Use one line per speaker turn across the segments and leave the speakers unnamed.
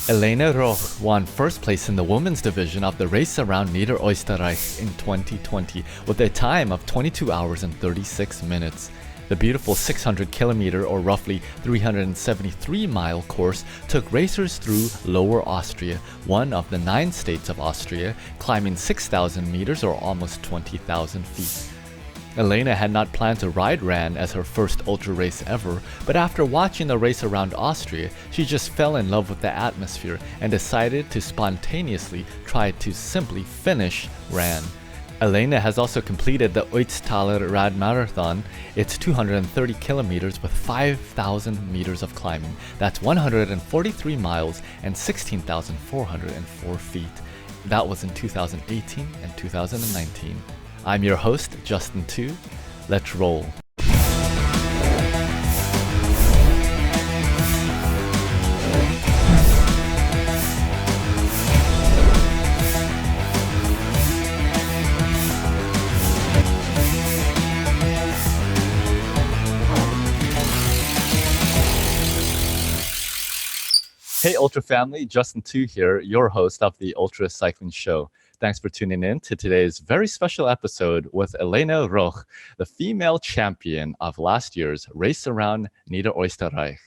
Elena Roch won first place in the women's division of the Race Around Niederösterreich in 2020 with a time of 22 hours and 36 minutes. The beautiful 600 kilometer or roughly 373 mile course took racers through Lower Austria, one of the 9 states of Austria, climbing 6,000 meters or almost 20,000 feet. Elena had not planned to ride RAN as her first ultra race ever, but after watching the Race Around Austria, she just fell in love with the atmosphere and decided to spontaneously try to simply finish RAN. Elena has also completed the Ötztaler Radmarathon. It's 230 kilometers with 5,000 meters of climbing. That's 143 miles and 16,404 feet. That was in 2018 and 2019. I'm your host, Justin Too. Let's roll. Hey Ultra family, Justin Too here, your host of the Ultracycling show. Thanks for tuning in to today's very special episode with Elena Roch, the female champion of last year's Race Around Niederösterreich.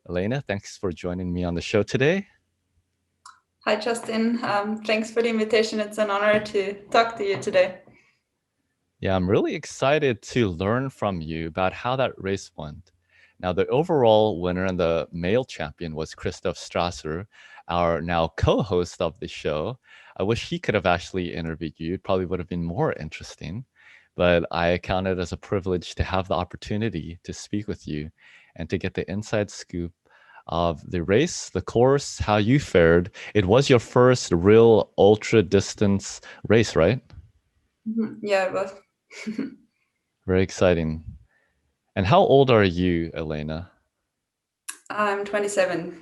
Elena, thanks for joining me on the show today.
Hi, Justin. Thanks for the invitation. It's an honor to talk to you today.
Yeah, I'm really excited to learn from you about how that race went. Now, the overall winner and the male champion was Christoph Strasser, our now co-host of the show. I wish he could have actually interviewed you. It probably would have been more interesting, but I count it as a privilege to have the opportunity to speak with you and to get the inside scoop of the race, the course, how you fared. It was your first real ultra distance race, right?
Yeah, it was.
Very exciting. And how old are you, Elena?
I'm 27.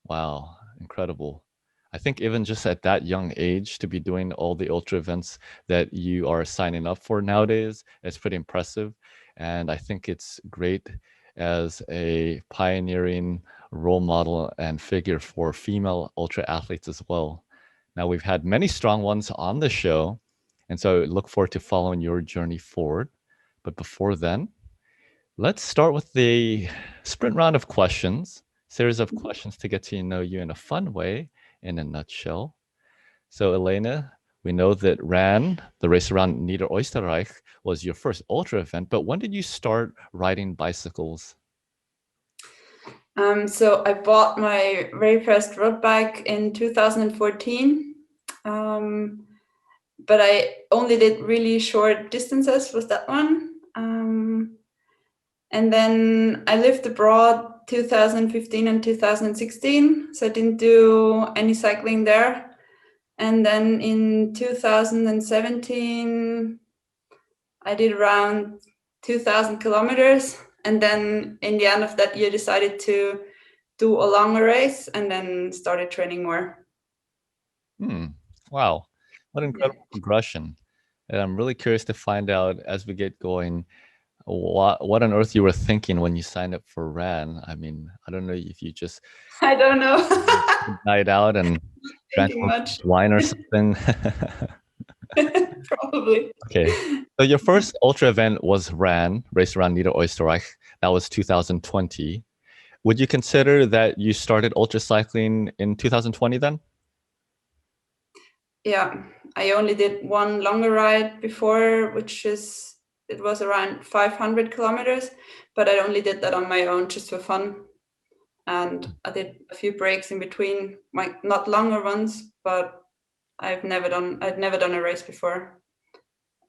Wow, incredible. I think even just at that young age to be doing all the ultra events that you are signing up for nowadays, it's pretty impressive. And I think it's great as a pioneering role model and figure for female ultra athletes as well. Now, we've had many strong ones on the show, and so I look forward to following your journey forward. But before then, let's start with the sprint round of questions, series of questions to get to know you in a fun way, in a nutshell. So, Elena, we know that RAN, the Race Around Niederösterreich, was your first ultra event, but when did you start riding bicycles?
So I bought my very first road bike in 2014, but I only did really short distances with that one. And then I lived abroad 2015 and 2016, so I didn't do any cycling there. And then in 2017, I did around 2,000 kilometers. And then in the end of that year, decided to do a longer race and then started training more.
Wow, what incredible progression. And I'm really curious to find out as we get going, what on earth you were thinking when you signed up for RAN. I mean, I don't know if you just
I don't know.
night out and drank
much
wine or something.
Probably.
Okay. So your first ultra event was RAN, Race Around Niederösterreich. That was 2020. Would you consider that you started ultracycling in 2020 then?
Yeah, I only did one longer ride before, it was around 500 kilometers, but I only did that on my own just for fun. And I did a few breaks in between, not longer ones, but I'd never done a race before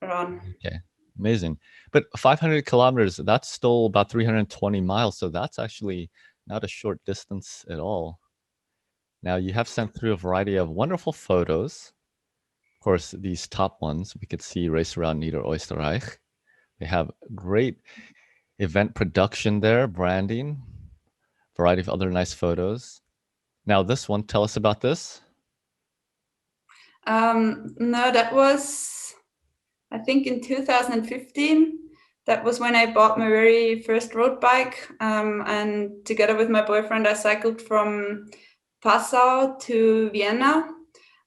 around.
Okay, amazing. But 500 kilometers, that's still about 320 miles. So that's actually not a short distance at all. Now you have sent through a variety of wonderful photos. Of course, these top ones, we could see Race Around Niederösterreich. They have great event production there, branding, variety of other nice photos. Now this one, tell us about this.
No, that was, I think in 2015. That was when I bought my very first road bike. And together with my boyfriend, I cycled from Passau to Vienna,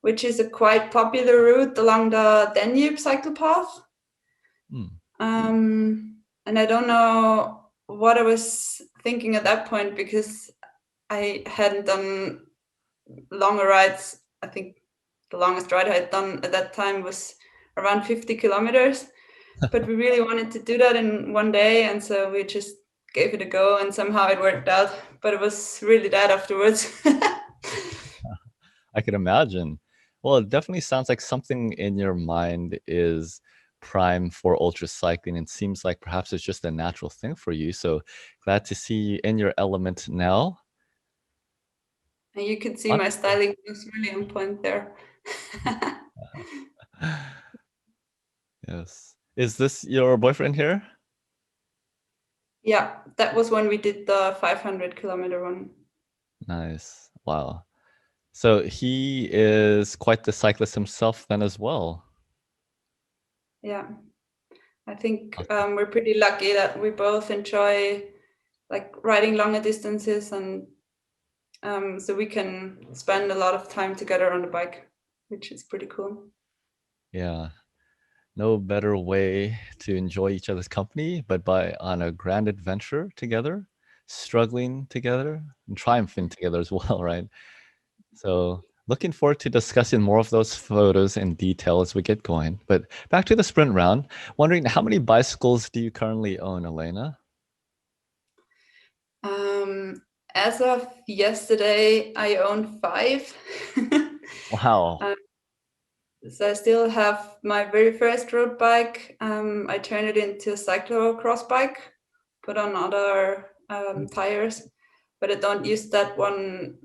which is a quite popular route along the Danube cycle path. And I don't know what I was thinking at that point, because I hadn't done longer rides. I think the longest ride I had done at that time was around 50 kilometers. But we really wanted to do that in one day, and so we just gave it a go, and somehow it worked out. But it was really bad afterwards.
I can imagine. Well, it definitely sounds like something in your mind is prime for ultracycling, and seems like perhaps it's just a natural thing for you. So glad to see you in your element now.
And you could see my styling was really on point there.
Yes. Is this your boyfriend here?
Yeah, that was when we did the 500 kilometer one.
Nice. Wow. So he is quite the cyclist himself then as well.
Yeah, I think we're pretty lucky that we both enjoy like riding longer distances, and so we can spend a lot of time together on the bike, which is pretty cool.
Yeah. No better way to enjoy each other's company, but by on a grand adventure together, struggling together, and triumphing together as well, right? So looking forward to discussing more of those photos in detail as we get going. But back to the sprint round, wondering how many bicycles do you currently own, Elena?
As of yesterday, I own 5.
Wow.
So I still have my very first road bike. I turned it into a cyclocross bike, put on other tires, but I don't use that one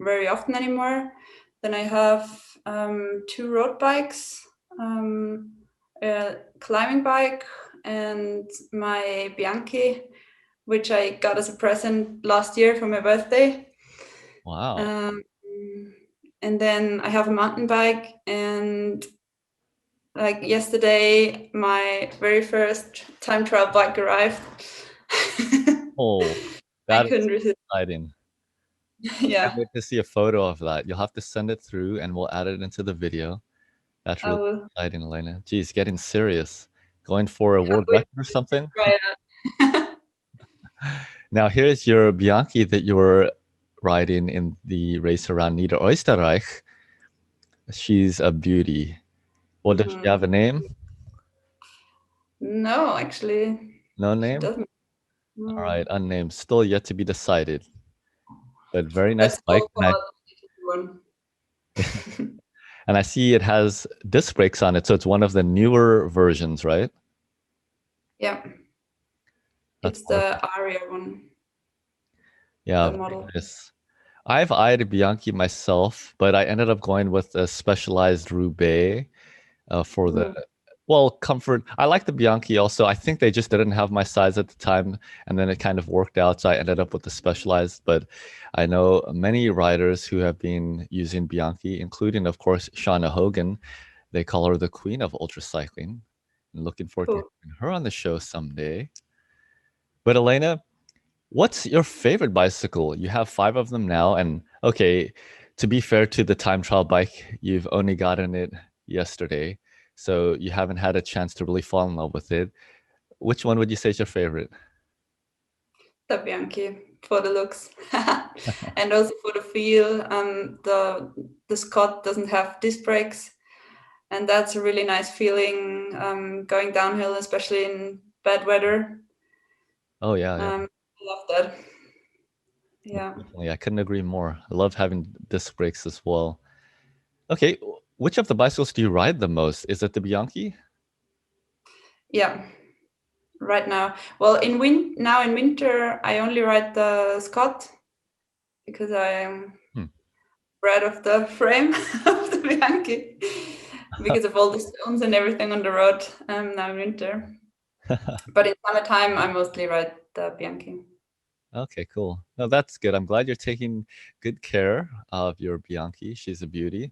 very often anymore. Then I have 2 road bikes, a climbing bike, and my Bianchi, which I got as a present last year for my birthday.
Wow.
And then I have a mountain bike, and like yesterday, my very first time trial bike arrived.
Oh,
I
that is
couldn't resist.
exciting.
Yeah,
Can't wait to see a photo of that. You'll have to send it through and we'll add it into the video. That's
I
really
will.
exciting, Elena. Geez, getting serious. Going for a
Can't
world
wait
record or something?
to try it.
Now, here's your Bianchi that you were riding in the race around Niederösterreich. She's a beauty. Well, does she have a name?
No, actually,
No
she
name?
doesn't.
All
No.
right, unnamed. Still yet to be decided. But very nice
Let's
bike.
go for the one.
And I see it has disc brakes on it, so it's one of the newer versions, right?
Yeah,
That's
it's
wonderful.
the Aria one,
Yeah,
the
very
model.
nice. I've eyed Bianchi myself, but I ended up going with a specialized Roubaix for the comfort. I like the Bianchi also. I think they just didn't have my size at the time, and then it kind of worked out, so I ended up with the specialized. But I know many riders who have been using Bianchi, including, of course, Shauna Hogan. They call her the queen of ultracycling. I'm looking forward to
Cool.
having her on the show someday. But Elena, what's your favorite bicycle? You have 5 of them now, and okay, to be fair to the time trial bike, you've only gotten it yesterday, so you haven't had a chance to really fall in love with it. Which one would you say is your favorite?
The Bianchi for the looks, and also for the feel. The Scott doesn't have disc brakes, and that's a really nice feeling going downhill, especially in bad weather.
Oh yeah, yeah.
I love that. Yeah.
Definitely. I couldn't agree more. I love having disc brakes as well. Okay, which of the bicycles do you ride the most? Is it the Bianchi?
Yeah. Right now, well, in winter, I only ride the Scott because I am afraid of the frame of the Bianchi because of all the stones and everything on the road. Now in winter, but in summertime, I mostly ride the Bianchi.
Okay, cool. No, that's good. I'm glad you're taking good care of your Bianchi. She's a beauty.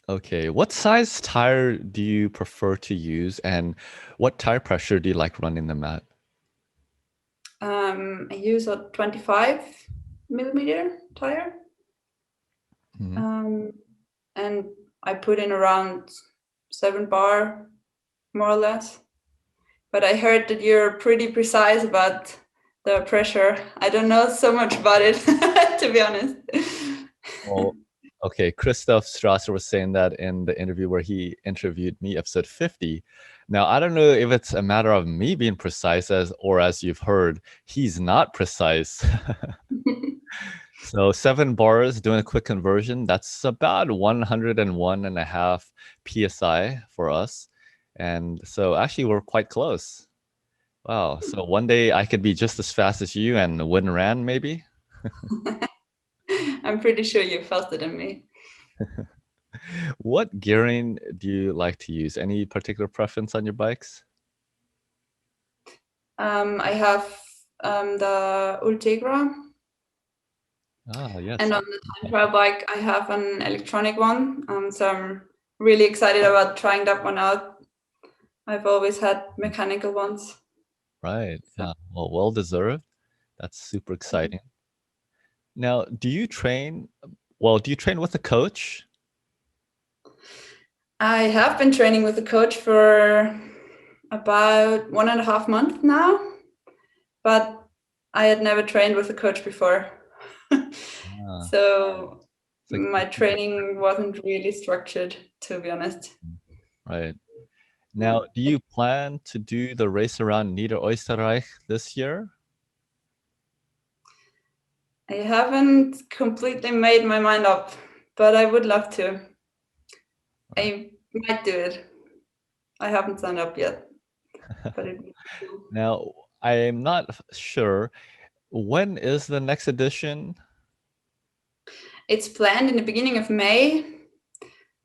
Okay, what size tire do you prefer to use, and what tire pressure do you like running them at?
I use a 25, millimeter tire.
Mhm.
And I put in around 7 bar, more or less. But I heard that you're pretty precise about the pressure. I don't know so much about it, to be honest.
Well, okay, Christoph Strasser was saying that in the interview where he interviewed me, episode 50. Now, I don't know if it's a matter of me being precise or as you've heard, he's not precise. So 7 bars, doing a quick conversion, that's about 101.5 PSI for us. And so actually we're quite close. Wow. So one day I could be just as fast as you and win ran maybe?
I'm pretty sure you're faster than me.
What gearing do you like to use? Any particular preference on your bikes?
I have the Ultegra,
Ah, yes.
and on the time trial bike, I have an electronic one. So I'm really excited about trying that one out. I've always had mechanical ones.
Right.
So.
Yeah. Well deserved. That's super exciting. Now, do you train with a coach?
I have been training with a coach for about 1.5 months now, but I had never trained with a coach before.
Ah,
So
it's like,
my training wasn't really structured, to be honest.
right. Now, do you plan to do the race around Niederösterreich this year?
I haven't completely made my mind up, but I would love to. I might do it. I haven't signed up yet, but it would be cool.
Now, I'm not sure. When is the next edition?
It's planned in the beginning of May,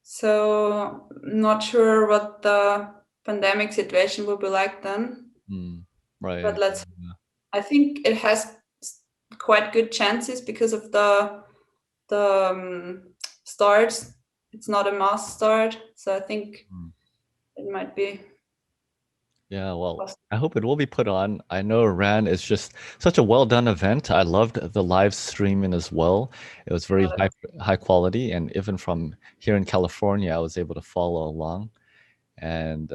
so not sure what the pandemic situation will be like then.
Right.
But I think it has quite good chances because of the starts. It's not a mass start, so I think it might be.
Yeah, well,
Possible.
I hope it will be put on. I know RAN is just such a well done event. I loved the live streaming as well. It was very high quality, and even from here in California, I was able to follow along. And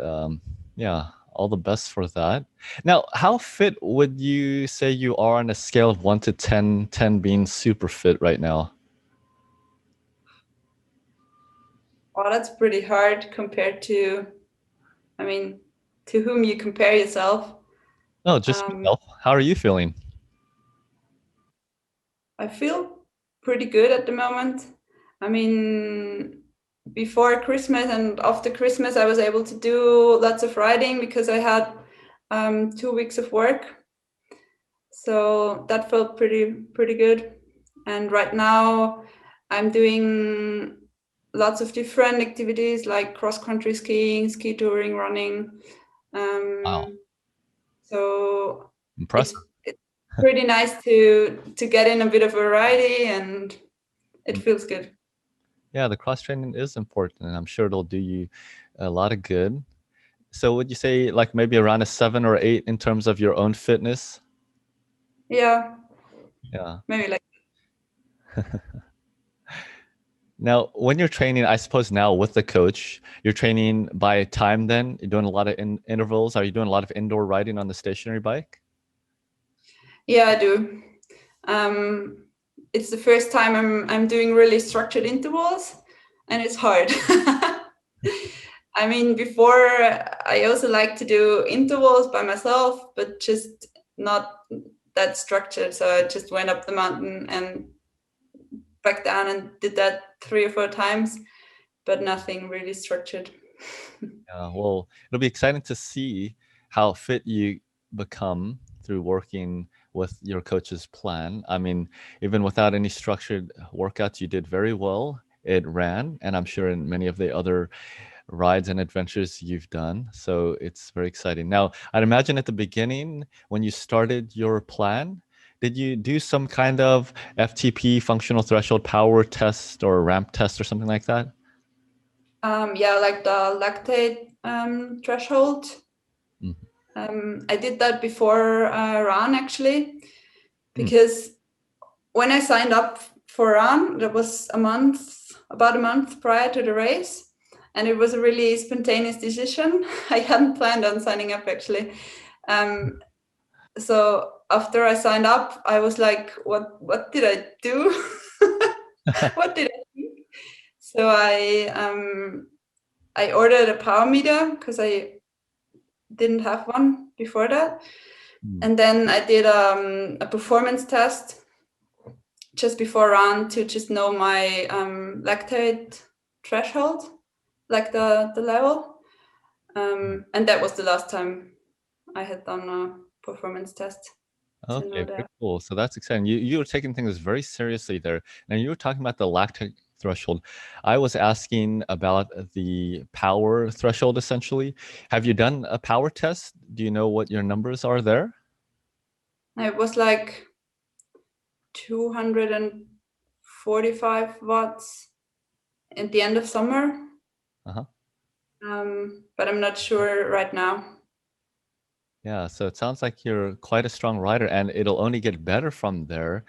yeah, all the best for that. Now, how fit would you say you are on a scale of 1 to 10, 10 being super fit right now?
Oh, that's pretty hard compared to, I mean, to whom you compare yourself.
No, just yourself. How are you feeling?
I feel pretty good at the moment. I mean, before Christmas and after Christmas, I was able to do lots of riding because I had 2 weeks of work. So that felt pretty good. And right now, I'm doing lots of different activities like cross-country skiing, ski touring, running.
Wow,
So it's
impressive.
pretty nice to get in a bit of variety, and it feels good.
Yeah, the cross training is important, and I'm sure it'll do you a lot of good. So would you say like maybe around a 7 or 8 in terms of your own fitness?
Yeah,
Yeah.
maybe like.
Now, when you're training, I suppose now with the coach, you're training by time then? You're doing a lot of intervals? Are you doing a lot of indoor riding on the stationary bike?
Yeah, I do. It's the first time I'm doing really structured intervals, and it's hard. I mean, before I also like to do intervals by myself, but just not that structured. So I just went up the mountain and back down and did that 3 or 4 times, but nothing really structured.
Yeah, well, it'll be exciting to see how fit you become through working with your coach's plan. I mean, even without any structured workouts, you did very well. It ran, and I'm sure in many of the other rides and adventures you've done. So it's very exciting. Now, I'd imagine at the beginning, when you started your plan, did you do some kind of FTP, functional threshold power test or ramp test or something like that?
Yeah, like the lactate threshold. I did that before run actually, because when I signed up for Run, that was about a month prior to the race, and it was a really spontaneous decision. I hadn't planned on signing up actually. So after I signed up, I was like, what did I do? What did I do? So I ordered a power meter because I didn't have one before that. And then I did a performance test just before Run to just know my lactate threshold, like the level. And that was the last time I had done a performance test.
Okay, very cool. So that's exciting. You were taking things very seriously there. And you were talking about the lactate threshold. I was asking about the power threshold, essentially. Have you done a power test? Do you know what your numbers are there?
It was like 245 watts at the end of summer. But I'm not sure right now.
Yeah, so it sounds like you're quite a strong rider, and it'll only get better from there,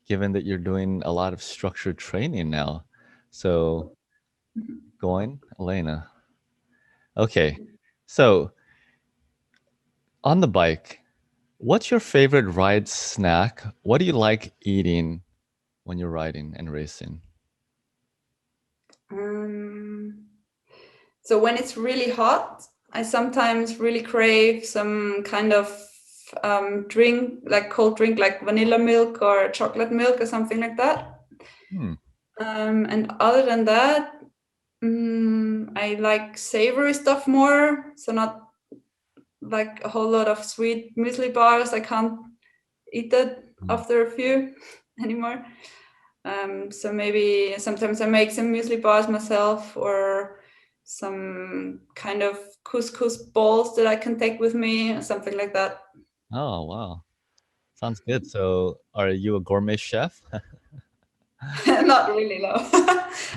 given that you're doing a lot of structured training now. So, going, Elena. Okay, so on the bike, what's your favorite ride snack? What do you like eating when you're riding and racing?
So when it's really hot, I sometimes really crave some kind of drink, like cold drink, like vanilla milk or chocolate milk or something like that. And other than that, I like savory stuff more. So not like a whole lot of sweet muesli bars. I can't eat that after a few anymore. So maybe sometimes I make some muesli bars myself, or some kind of couscous balls that I can take with me, or something like that.
Oh, wow. Sounds good. So are you a gourmet chef?
Not really, no.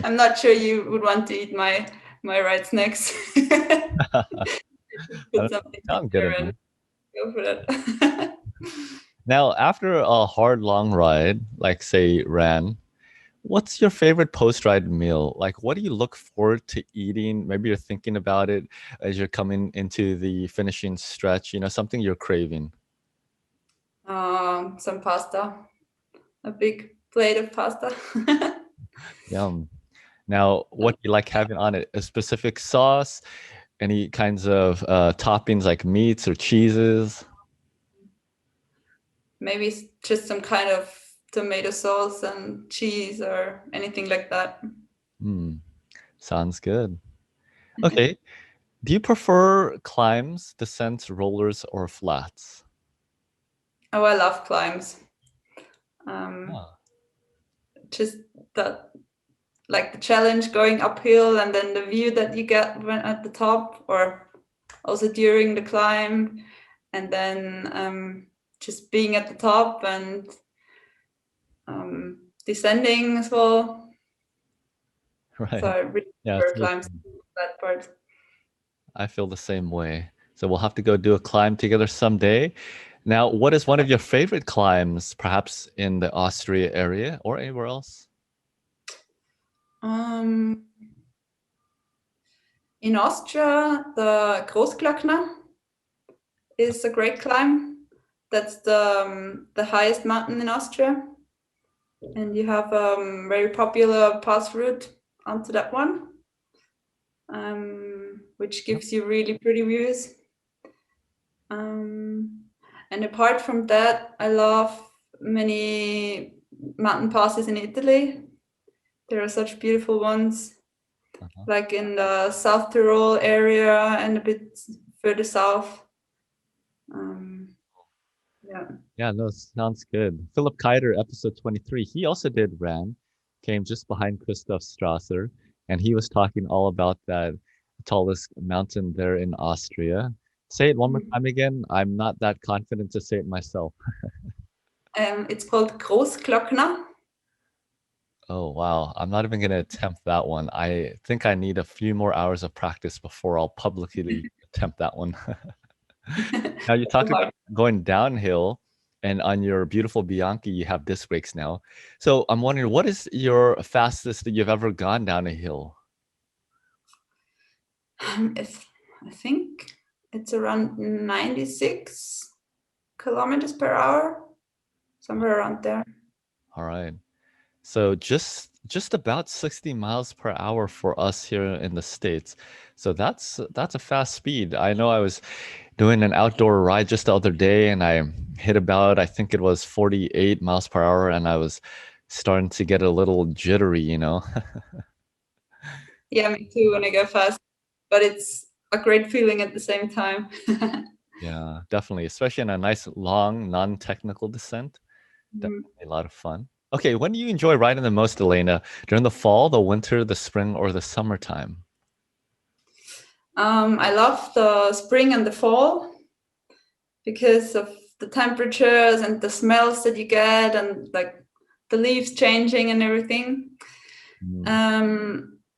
I'm not sure you would want to eat my ride snacks. Put something
Sounds good
and go for that.
Now, after a hard, long ride, like say ran, what's your favorite post-ride meal? Like, what do you look forward to eating? Maybe you're thinking about it as you're coming into the finishing stretch, you know, something you're craving.
Some pasta, a big plate of pasta.
Yum. Now, what do you like having on it? A specific sauce? Any kinds of toppings like meats or cheeses?
Maybe just some kind of tomato sauce and cheese or anything like that.
Sounds good. Okay. Do you prefer climbs, descents, rollers, or flats?
Oh, I love climbs. Just that, like the challenge going uphill, and then the view that you get when at the top, or also during the climb, and then just being at the top and descending as well.
Right.
So I really prefer climbs, that part.
I feel the same way. So we'll have to go do a climb together someday. Now, what is one of your favorite climbs, perhaps in the Austria area or anywhere else?
In Austria, the Großglockner is a great climb. That's the highest mountain in Austria. And you have a very popular pass route onto that one, which gives you really pretty views. And apart from that, I love many mountain passes in Italy. There are such beautiful ones, like in the South Tyrol area and a bit further south.
Yeah, no, sounds good. Philip Keider, episode 23, he also did RAN, came just behind Christoph Strasser, and he was talking all about that tallest mountain there in Austria. Say it one more time again. I'm not that confident to say it myself.
It's called Großglockner.
Oh, wow. I'm not even going to attempt that one. I think I need a few more hours of practice before I'll publicly attempt that one. Now, you talked about going downhill, And on your beautiful Bianchi, you have disc brakes now. So I'm wondering, what is your fastest that you've ever gone down a hill?
I think it's around 96 kilometers per hour, somewhere around there.
All right. So just about 60 miles per hour for us here in the States. So that's a fast speed. I know I was doing an outdoor ride just the other day and I hit about, I think it was 48 miles per hour, and I was starting to get a little jittery, you know.
Yeah, me too when I go fast, but it's a great feeling at the same time.
Yeah, definitely, especially in a nice long non-technical descent.
Mhm.
Definitely a lot of fun. Okay, when do you enjoy riding the most, Elena? During the fall, the winter, the spring, or the summertime?
I love the spring and the fall because of the temperatures and the smells that you get and like the leaves changing and everything.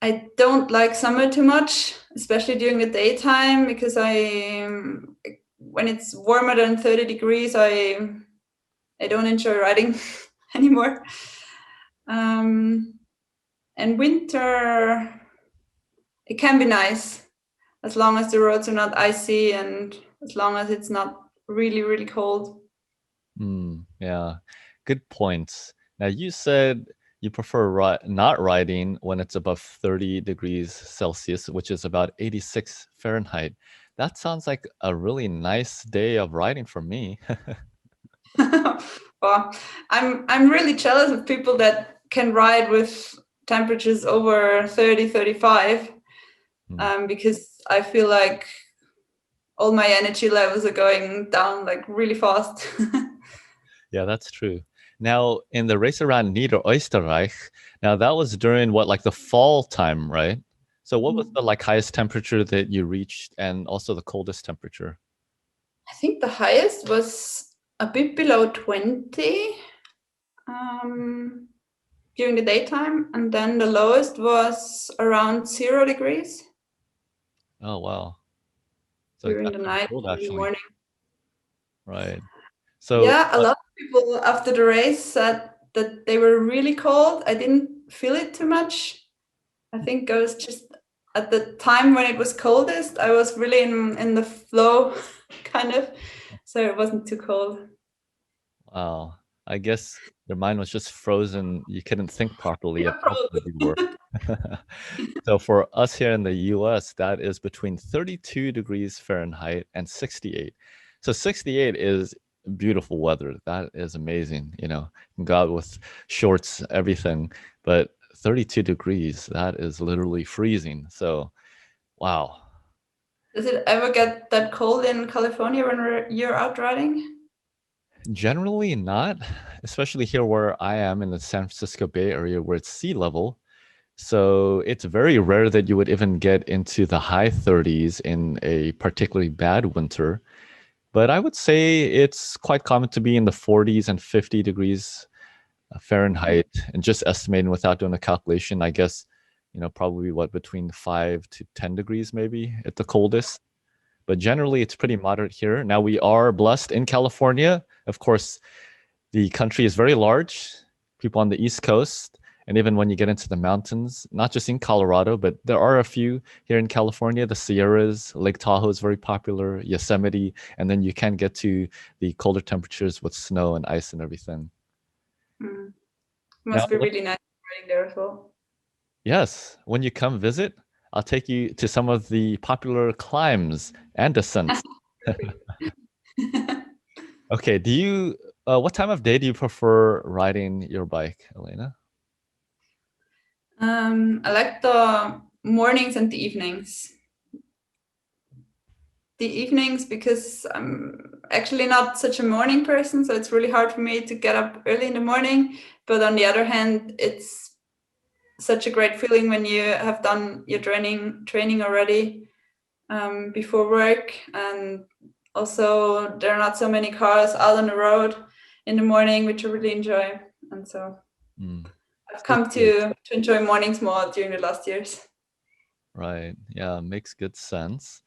I don't like summer too much, especially during the daytime, because when it's warmer than 30 degrees, I don't enjoy riding anymore. And winter, it can be nice as long as the roads are not icy and as long as it's not really, really cold.
Yeah, good points. Now, you said you prefer not riding when it's above 30 degrees Celsius, which is about 86 Fahrenheit. That sounds like a really nice day of riding for me.
Well, I'm really jealous of people that can ride with temperatures over 30, 35, because I feel like all my energy levels are going down like really fast.
Yeah, that's true. Now, in the race around Niederösterreich, now that was during what, like the fall time, right? So what was the like highest temperature that you reached and also the coldest temperature?
I think the highest was a bit below 20 um, during the daytime, and then the lowest was around 0 degrees
Oh, wow. So
during the
definitely
night
cold
and in the
actually.
morning.
Right. So,
Yeah, a lot of people after the race said that they were really cold. I didn't feel it too much. I think I was just at the time when it was coldest, I was really in the flow, kind of. So it wasn't too cold.
wow. I guess your mind was just frozen. You couldn't think properly
Yeah,
at how cold you were.
probably.
So for us here in the US, that is between 32 degrees Fahrenheit and 68. So 68 is beautiful weather. That is amazing. You know, you can go out with shorts, everything. But 32 degrees, that is literally freezing. So, wow.
Does it ever get that cold in California when you're out riding?
Generally not, especially here where I am in the San Francisco Bay Area where it's sea level. So it's very rare that you would even get into the high 30s in a particularly bad winter. But I would say it's quite common to be in the 40s and 50 degrees Fahrenheit. And just estimating without doing a calculation, I guess, probably what, between 5 to 10 degrees maybe at the coldest. But generally, it's pretty moderate here. Now, we are blessed in California. Of course, the country is very large, people on the East Coast, and even when you get into the mountains, not just in Colorado, but there are a few here in California, the Sierras, Lake Tahoe is very popular, Yosemite, and then you can get to the colder temperatures with snow and ice and everything.
Mm.
Now,
Must be really nice riding there as well.
yes, when you come visit, I'll take you to some of the popular climbs and descents. Okay, what time of day do you prefer riding your bike, Elena?
I like the mornings and the evenings. The evenings because I'm actually not such a morning person, so it's really hard for me to get up early in the morning. But on the other hand, it's such a great feeling when you have done your training already before work, and also there are not so many cars out on the road in the morning, which I really enjoy. And so
Mm.
I've
So
come
true.
to enjoy mornings more during the last years.
Right. Yeah, makes good sense.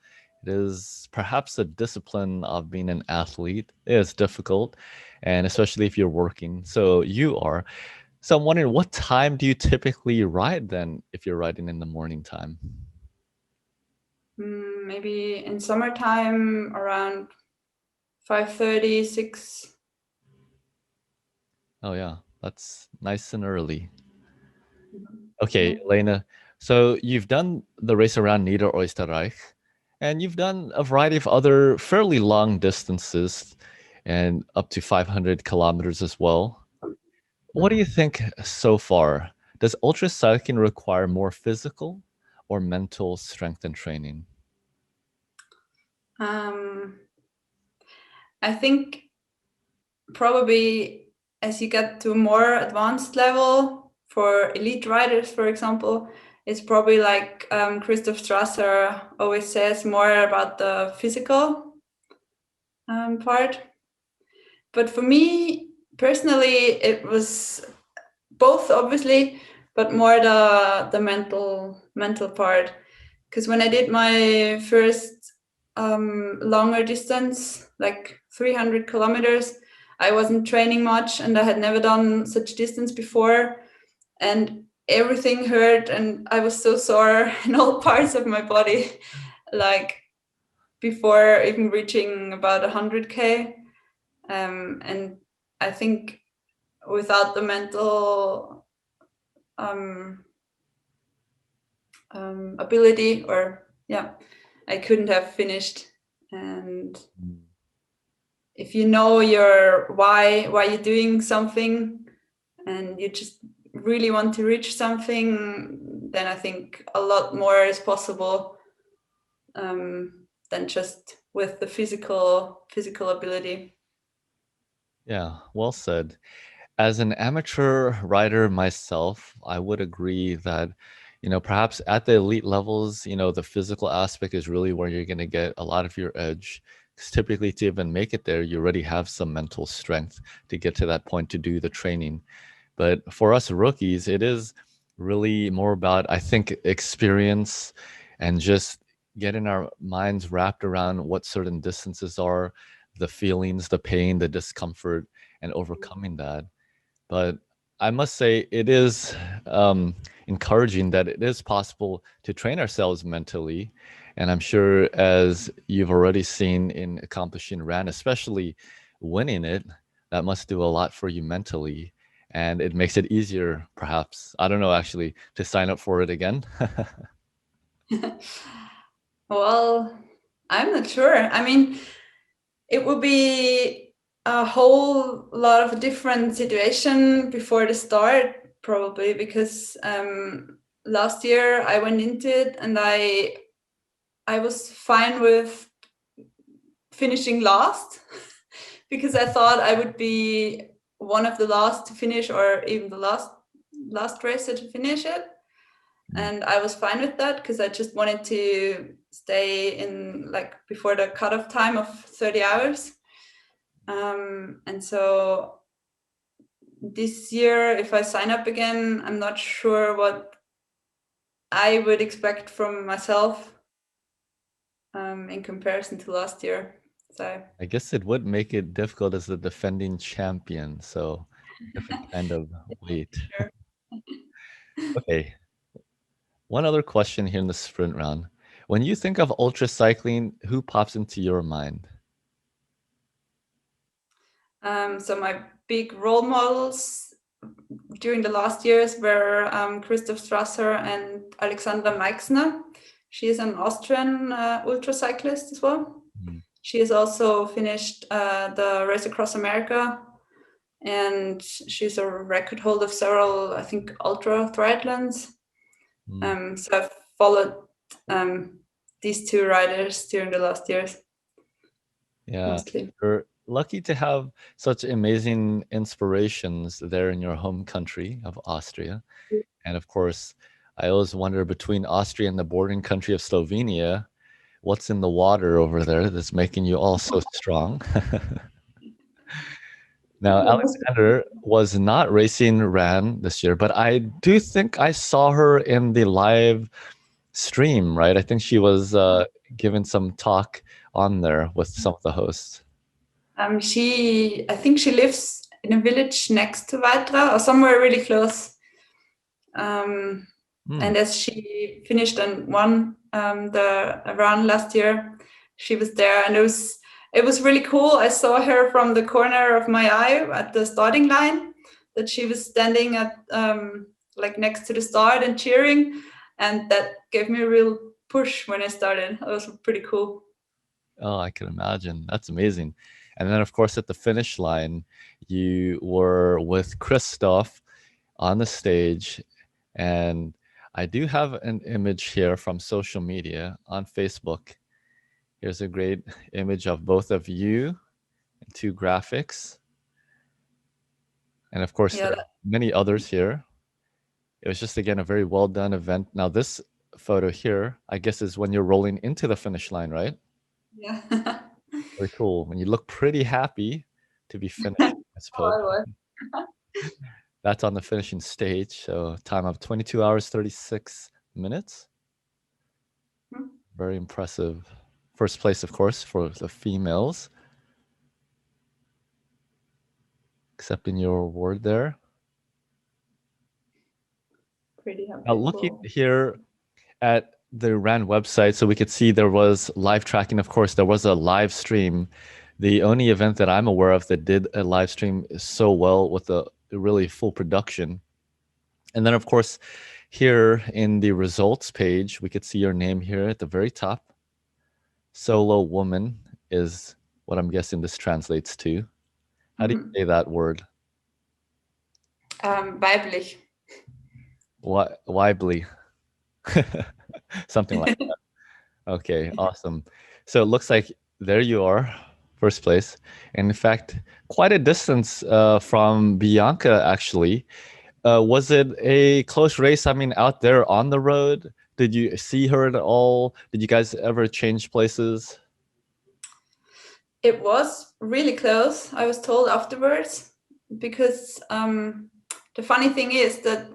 It is perhaps a discipline of being an athlete. It is difficult, and especially if you're working. So you are. So I'm wondering, what time do you typically ride then if you're riding in the morning time?
Maybe in summertime around 5:30, 6.
Oh, yeah, that's nice and early.
Yeah.
Okay, Elena. So you've done the race around Niederösterreich, and you've done a variety of other fairly long distances and up to 500 kilometers as well. What do you think so far? Does ultracycling require more physical or mental strength and training?
Um, I think probably as you get to a more advanced level for elite riders, for example, it's probably like Christoph Strasser always says, more about the physical part. But for me personally, it was both, obviously, but more the mental part. Because when I did my first longer distance, like 300 kilometers, I wasn't training much and I had never done such distance before. And everything hurt and I was so sore in all parts of my body, like before even reaching about 100K. And I think without the mental ability, or yeah, I couldn't have finished. And if you know your why you're doing something and you just really want to reach something, then I think a lot more is possible than just with the physical ability.
Yeah, well said. As an amateur rider myself, I would agree that, perhaps at the elite levels, the physical aspect is really where you're going to get a lot of your edge. Because typically, to even make it there, you already have some mental strength to get to that point to do the training. But for us rookies, it is really more about, I think, experience and just getting our minds wrapped around what certain distances are, the feelings, the pain, the discomfort, and overcoming that. But I must say, it is encouraging that it is possible to train ourselves mentally. And I'm sure, as you've already seen in accomplishing RAN, especially winning it, that must do a lot for you mentally. And it makes it easier, perhaps, I don't know, actually, to sign up for it again.
Well, I'm not sure. I mean, it would be a whole lot of different situation before the start, probably, because last year I went into it and I was fine with finishing last because I thought I would be one of the last to finish, or even the last racer to finish it. And I was fine with that because I just wanted to stay in like before the cutoff time of 30 hours. And so this year, if I sign up again, I'm not sure what I would expect from myself in comparison to last year. So
I guess it would make it difficult as the defending champion. So, different kind of weight.
sure.
Okay. One other question here in the sprint round. When you think of ultracycling, who pops into your mind?
So my big role models during the last years were Christoph Strasser and Alexandra Meixner. She is an Austrian ultracyclist as well. She has also finished the Race Across America, and she's a record holder of several, I think, ultra triathlons. So I've followed these two riders during the last years.
Yeah,
mostly.
you're lucky to have such amazing inspirations there in your home country of Austria. And of course, I always wonder, between Austria and the bordering country of Slovenia, what's in the water over there that's making you all so strong? Now, Alexander was not racing RAN this year, but I do think I saw her in the live stream, right? I think she was given some talk on there with some of the hosts?
I think she lives in a village next to Weitra or somewhere really close. And as she finished and won the run last year, she was there, and it was really cool. I saw her from the corner of my eye at the starting line, that she was standing at like next to the start and cheering, and that gave me a real push when I started. It was pretty cool.
Oh, I can imagine. That's amazing. And then, of course, at the finish line, you were with Christoph on the stage. And I do have an image here from social media on Facebook. Here's a great image of both of you and two graphics. And of course, there are many others here. It was just, again, a very well done event. Now, this photo here, I guess, is when you're rolling into the finish line, right?
Yeah.
Very cool. When you look pretty happy to be finished, I suppose. That's on the finishing stage. So time of 22 hours, 36 minutes. Very impressive. First place, of course, for the females. Accepting your award there.
Pretty happy.
Now, looking here at the RAN website, so we could see there was live tracking. Of course, there was a live stream. The only event that I'm aware of that did a live stream so well with a really full production. And then, of course, here in the results page, we could see your name here at the very top. Solo woman is what I'm guessing this translates to. How do you say that word?
Weiblich.
Weiblich. Something like that. Okay, awesome. So it looks like there you are, first place. And in fact, quite a distance from Bianca, actually. Was it a close race? I mean, out there on the road, did you see her at all? Did you guys ever change places?
It was really close, I was told afterwards, because the funny thing is that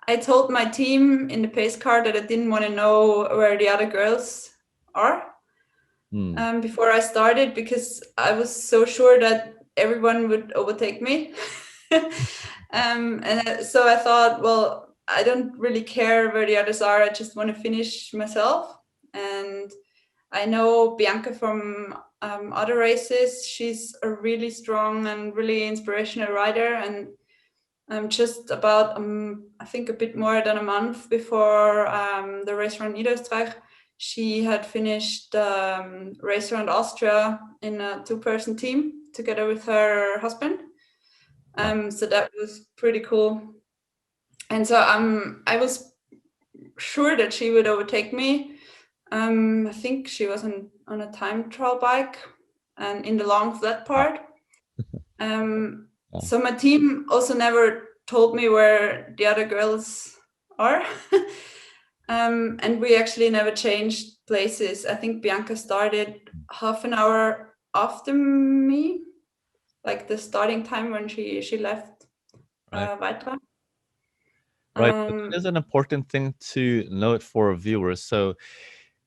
I told my team in the pace car that I didn't want to know where the other girls are before I started, because I was so sure that everyone would overtake me. So I thought, well, I don't really care where the others are. I just want to finish myself. And I know Bianca from other races. She's a really strong and really inspirational rider. And just about, I think, a bit more than a month before the Race Around Niederösterreich, she had finished Race Around Austria in a two-person team together with her husband. So that was pretty cool. And so I was sure that she would overtake me. I think she was on a time trial bike and in the long flat part. So my team also never told me where the other girls are. And we actually never changed places. I think Bianca started half an hour after me, like the starting time when she left Weitra.
Right. That is an important thing to note for viewers. So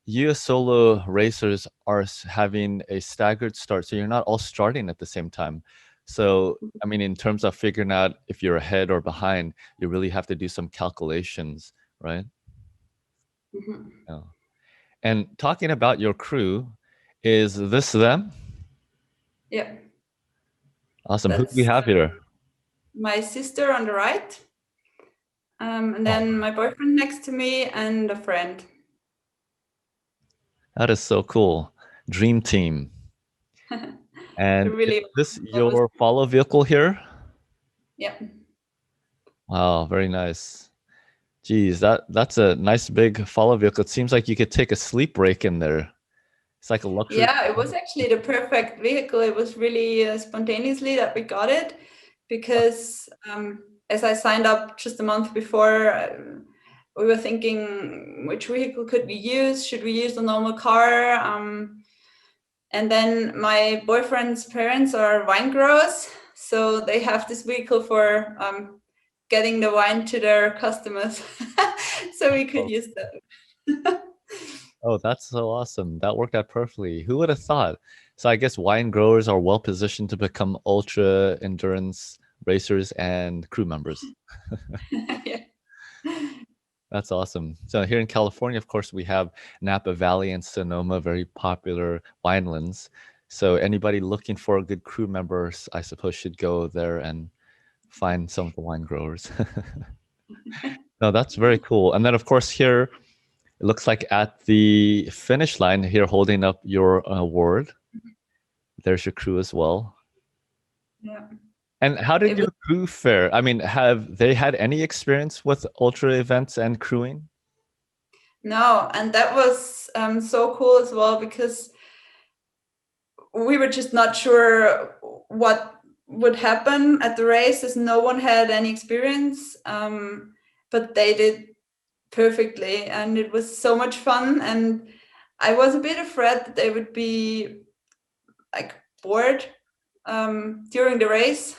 you as solo racers are having a staggered start. So you're not all starting at the same time. So, I mean, in terms of figuring out if you're ahead or behind, you really have to do some calculations, right? Yeah. And talking about your crew, is this them?
Yeah.
Awesome. Who do we have here?
My sister on the right. And then my boyfriend next to me and a friend.
That is so cool. Dream team. And
really,
is this your follow vehicle here?
Yeah.
Wow, very nice. Geez, that's a nice big follow vehicle. It seems like you could take a sleep break in there. It's like a luxury.
Yeah, it was actually the perfect vehicle. It was really spontaneously that we got it, because as I signed up just a month before, we were thinking, which vehicle could we use? Should we use the normal car? And then my boyfriend's parents are wine growers, so they have this vehicle for getting the wine to their customers. So we could use that.
Oh, that's so awesome. That worked out perfectly. Who would have thought? So I guess wine growers are well positioned to become ultra endurance racers and crew members.
Yeah.
That's awesome. So here in California, of course, we have Napa Valley and Sonoma, very popular winelands. So anybody looking for good crew members, I suppose, should go there and find some of the wine growers. No, that's very cool. And then, of course, here it looks like at the finish line here, holding up your award. There's your crew as well.
Yeah.
And how did
It was,
your crew fare? I mean, have they had any experience with ultra events and crewing?
no, and that was so cool as well because we were just not sure what would happen at the race, as no one had any experience. But they did perfectly, and it was so much fun. And I was a bit afraid that they would be like bored during the race.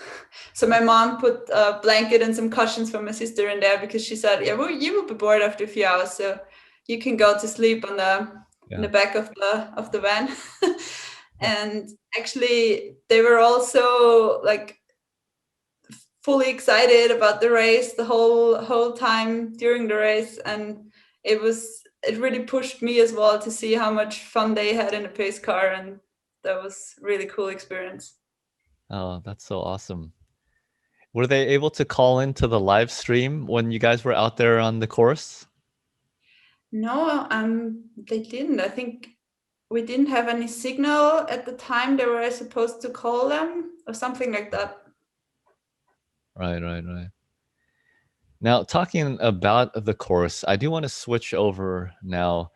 So my mom put a blanket and some cushions for my sister in there because she said, "Yeah, well, you will be bored after a few hours, so you can go to sleep on the in
Yeah.
the back of the van." And actually, they were also like fully excited about the race the whole time during the race, and it really pushed me as well to see how much fun they had in the pace car, and that was really cool experience.
Oh, that's so awesome. Were they able to call into the live stream when you guys were out there on the course?
No, they didn't. I think we didn't have any signal at the time they were supposed to call them or something like that.
Right, right, right. Now, talking about the course, I do want to switch over now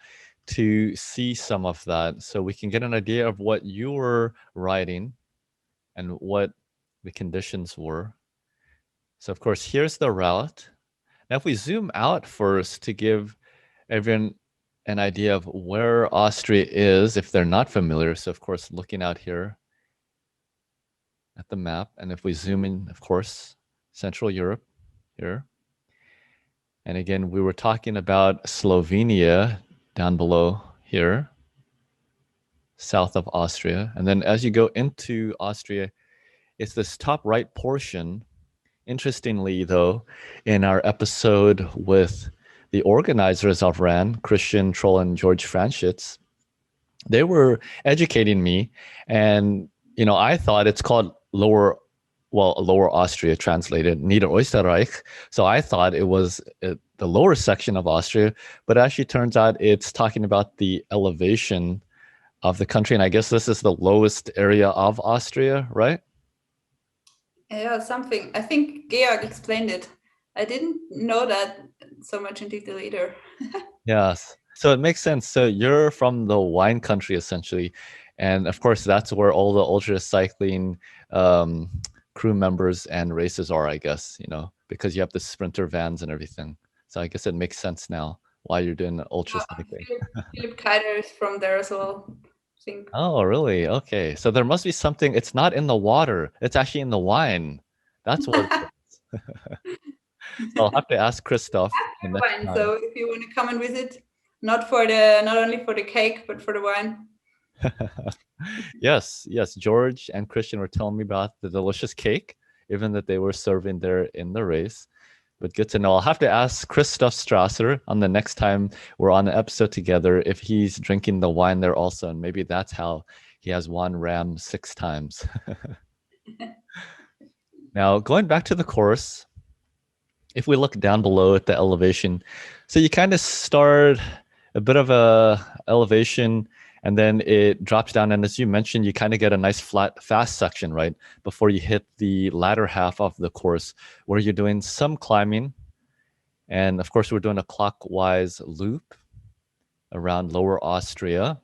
to see some of that so we can get an idea of what you were riding and what the conditions were. So, of course, here's the route. Now, if we zoom out first to give everyone an idea of where Austria is, if they're not familiar. So, of course, looking out here at the map, and if we zoom in, of course, Central Europe here. And again, we were talking about Slovenia down below here, south of Austria. And then as you go into Austria, it's this top right portion. Interestingly, though, in our episode with the organizers of RAN, Christian Troll and George Franschitz, they were educating me. And, I thought it's called Lower Austria translated, Niederösterreich. So I thought it was the lower section of Austria, but actually turns out it's talking about the elevation of the country. And I guess this is the lowest area of Austria, right?
Yeah, something. I think Georg explained it. I didn't know that so much in detail either.
Yes. So it makes sense. So you're from the wine country essentially. And of course, that's where all the ultra cycling crew members and races are, I guess, because you have the sprinter vans and everything. So I guess it makes sense now why you're doing ultra cycling.
Philip Keider is from there as well, I think.
Oh, really? Okay. So there must be something. It's not in the water. It's actually in the wine. That's what it is. So I'll have to ask Christoph the next
Wine.
time.
So if you want to come and visit, not only for the cake, but for the wine.
Yes, yes. George and Christian were telling me about the delicious cake, even that they were serving there in the race. But good to know. I'll have to ask Christoph Strasser on the next time we're on an episode together if he's drinking the wine there also. And maybe that's how he has won Ram 6 times. Now, going back to the course, if we look down below at the elevation, so you kind of start a bit of a elevation and then it drops down. And as you mentioned, you kind of get a nice flat, fast section, right? Before you hit the latter half of the course where you're doing some climbing. And of course, we're doing a clockwise loop around Lower Austria.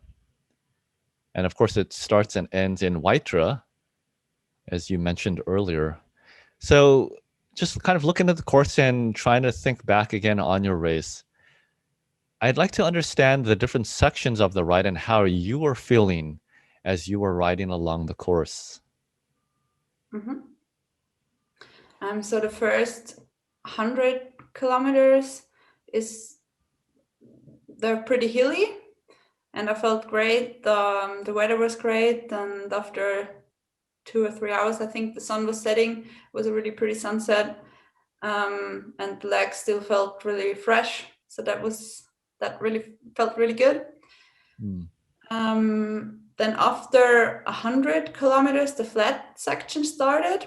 And of course, it starts and ends in Weitra, as you mentioned earlier. So just kind of looking at the course and trying to think back again on your race. I'd like to understand the different sections of the ride and how you were feeling as you were riding along the course.
Mm-hmm. So the first 100 kilometers they're pretty hilly, and I felt great. The weather was great, and after 2 or 3 hours, I think the sun was setting. It was a really pretty sunset, and the legs still felt really fresh. So that really felt really good. Then after 100 kilometers, the flat section started,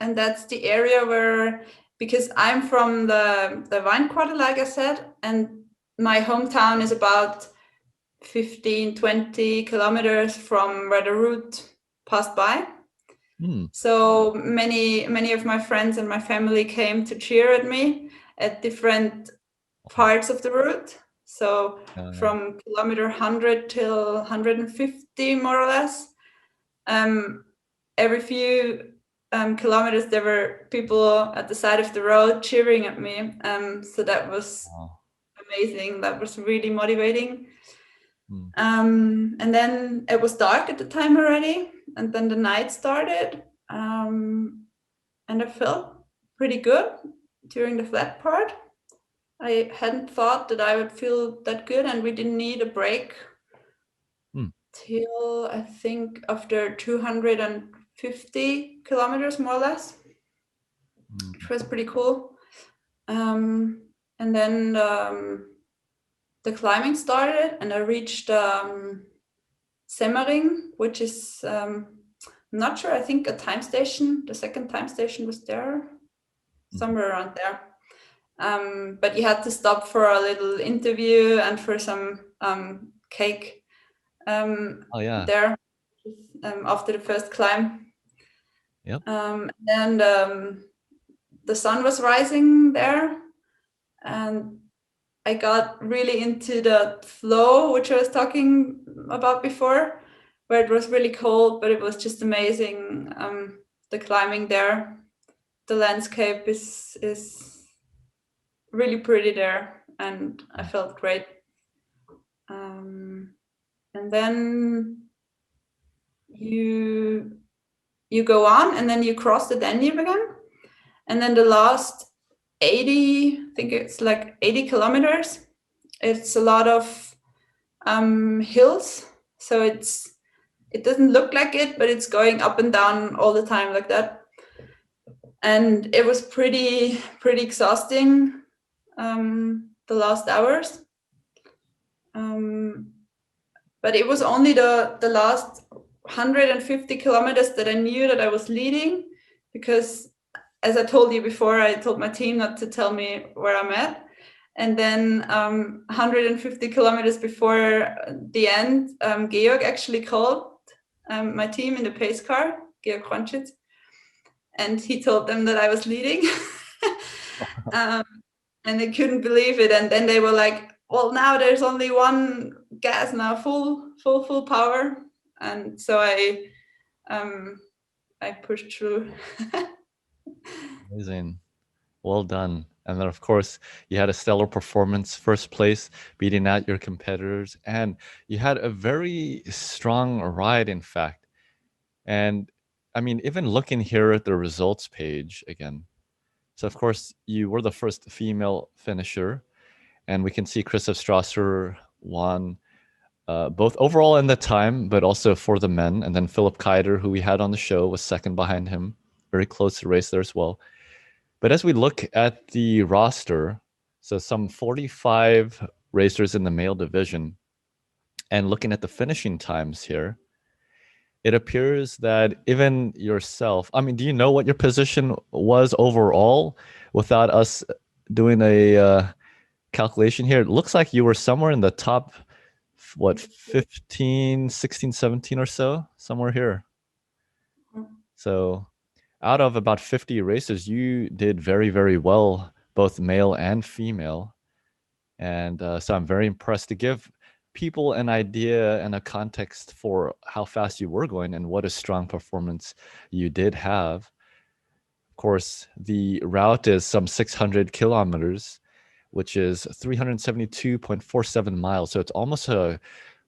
and that's the area where, because I'm from the Wine Quarter, like I said, and my hometown is about 15, 20 kilometers from where the route passed by. So many of my friends and my family came to cheer at me at different parts of the route. So from kilometer 100 till 150, more or less. Every few kilometers, there were people at the side of the road cheering at me. So that was amazing. That was really motivating. And then it was dark at the time already, and then the night started. And I felt pretty good during the flat part. I hadn't thought that I would feel that good, and we didn't need a break till I think after 250 kilometers, more or less, which was pretty cool. And then the climbing started, and I reached Semmering, which is I'm not sure, I think a time station. The second time station was there, somewhere around there. But you had to stop for a little interview and for some cake there after the first climb. And the sun was rising there, and I got really into the flow, which I was talking about before, where it was really cold, but it was just amazing. The climbing there, the landscape is really pretty there, and I felt great. And then you go on, and then you cross the Danube again, and then the last 80, I think it's like 80 kilometers. It's a lot of hills, so it doesn't look like it, but it's going up and down all the time like that. And it was pretty exhausting, the last hours. But it was only the last 150 kilometers that I knew that I was leading, because as I told you before, I told my team not to tell me where I'm at. And then 150 kilometers before the end, Georg actually called my team in the pace car, Georg Kronschitz, and he told them that I was leading. And they couldn't believe it. And then they were like, well, now there's only one gas now, full power. And so I pushed through.
Amazing. Well done. And then, of course, you had a stellar performance, first place, beating out your competitors. And you had a very strong ride, in fact. And I mean, even looking here at the results page again. So, of course, you were the first female finisher. And we can see Christoph Strasser won both overall in the time, but also for the men. And then Philip Keider, who we had on the show, was second behind him. Very close to race there as well. But as we look at the roster, so some 45 racers in the male division, and looking at the finishing times here, it appears that even yourself, I mean, do you know what your position was overall without us doing a calculation here? It looks like you were somewhere in the top, 15, 16, 17 or so, somewhere here. So out of about 50 races, you did very, very well, both male and female. And so I'm very impressed. To give people an idea and a context for how fast you were going and what a strong performance you did have. Of course, the route is some 600 kilometers, which is 372.47 miles. So it's almost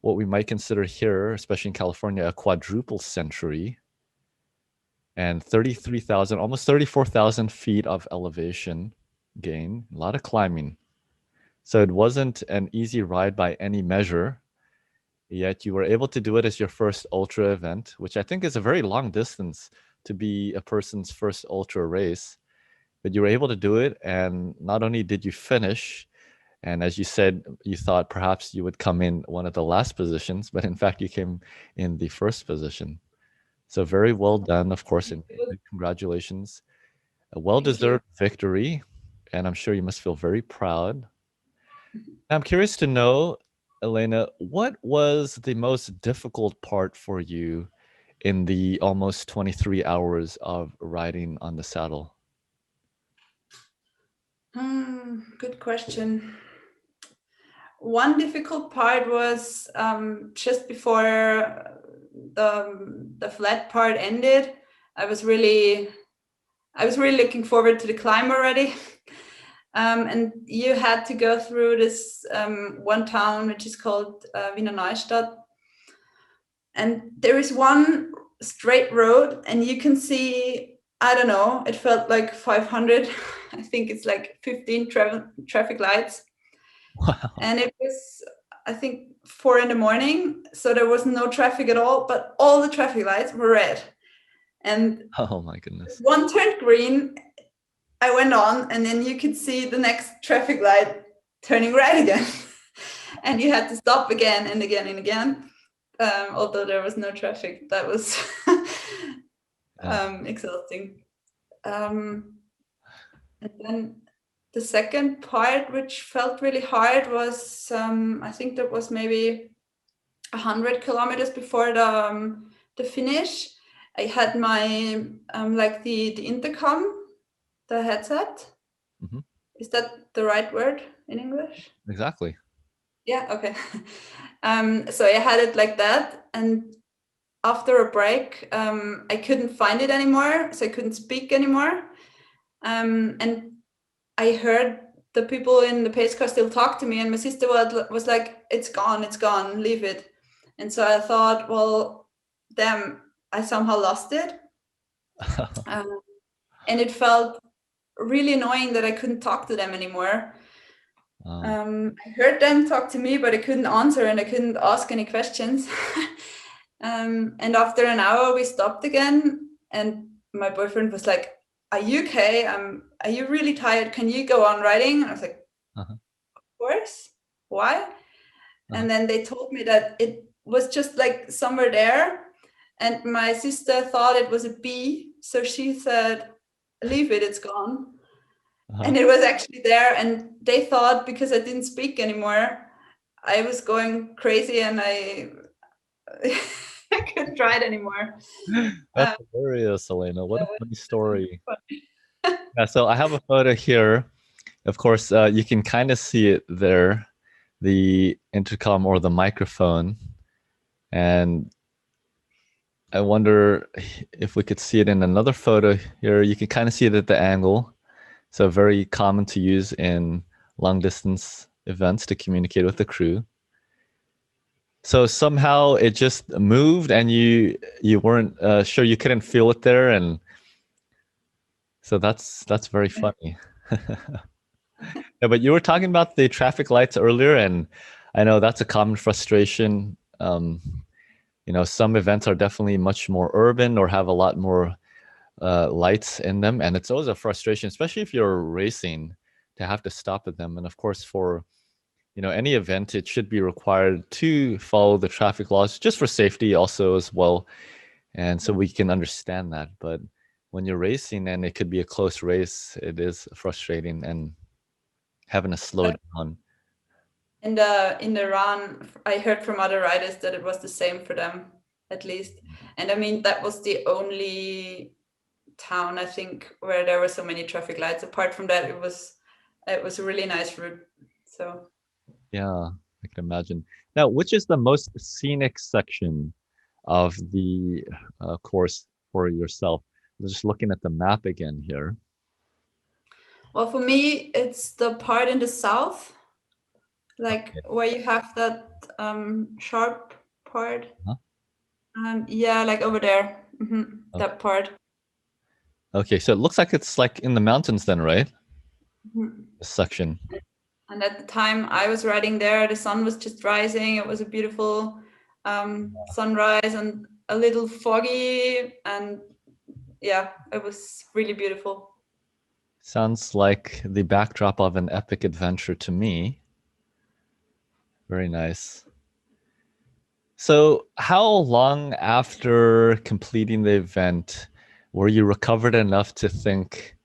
what we might consider here, especially in California, a quadruple century. And 33,000, almost 34,000 feet of elevation gain, a lot of climbing. So it wasn't an easy ride by any measure. Yet you were able to do it as your first ultra event, which I think is a very long distance to be a person's first ultra race. But you were able to do it, and not only did you finish, and as you said, you thought perhaps you would come in one of the last positions, but in fact you came in the first position. So very well done, of course, and congratulations. A
Thank you.
well-deserved victory, and I'm sure you must feel very proud. I'm curious to know, Elena, what was the most difficult part for you in the almost 23 hours of riding on the saddle?
Good question. One difficult part was just before the flat part ended. I was really looking forward to the climb already. And you had to go through this one town which is called Wiener Neustadt. And there is one straight road, and you can see, I don't know, it felt like 500. I think it's like 15 traffic lights.
Wow.
And it was, I think, 4 a.m. So there was no traffic at all, but all the traffic lights were red. And
Oh my goodness.
one turned green, I went on, and then you could see the next traffic light turning red again. And you had to stop again and again and again. Although there was no traffic. That was exhausting. And then the second part, which felt really hard, was I think that was maybe 100 kilometers before the finish. I had my like the intercom, the headset.
Mm-hmm.
Is that the right word in English?
Exactly.
Yeah, okay. So I had it like that, and after a break, I couldn't find it anymore, so I couldn't speak anymore. And I heard the people in the pace car still talk to me, and my sister was like, it's gone, leave it. And so I thought, well, damn, I somehow lost it. And it felt really annoying that I couldn't talk to them anymore. I heard them talk to me, but I couldn't answer and I couldn't ask any questions. And after an hour, we stopped again, and my boyfriend was like, "Are you okay? Are you really tired? Can you go on riding?" And I was like, "Of course. Why?" And then they told me that it was just like somewhere there, and my sister thought it was a bee, so she said, "Leave it, it's gone." And it was actually there, and they thought because I didn't speak anymore, I was going crazy, and I couldn't ride anymore.
That's hilarious, Elena. What a funny story. Yeah, so I have a photo here. Of course, you can kind of see it there, the intercom or the microphone. And I wonder if we could see it in another photo here. You can kind of see it at the angle. So very common to use in long distance events to communicate with the crew. So somehow it just moved, and you weren't sure, you couldn't feel it there, and so that's very funny. Yeah, but you were talking about the traffic lights earlier, and I know that's a common frustration. You know, some events are definitely much more urban or have a lot more lights in them, and it's always a frustration, especially if you're racing, to have to stop at them. And of course, for any event, it should be required to follow the traffic laws just for safety also as well. And so we can understand that. But when you're racing and it could be a close race, it is frustrating and having to slow down.
In the run, I heard from other riders that it was the same for them, at least. And I mean, that was the only town, I think, where there were so many traffic lights. Apart from that, it was a really nice route. So
Yeah, I can imagine. Now, which is the most scenic section of the course for yourself? Just looking at the map again here.
well, for me, it's the part in the south, like where you have that sharp part. Yeah, like over there. That part.
Okay, so it looks like it's like in the mountains then, right? This section.
And at the time I was riding there, the sun was just rising. It was a beautiful sunrise and a little foggy, and yeah, it was really beautiful.
Sounds like the backdrop of an epic adventure to me. Very nice. So, how long after completing the event were you recovered enough to think,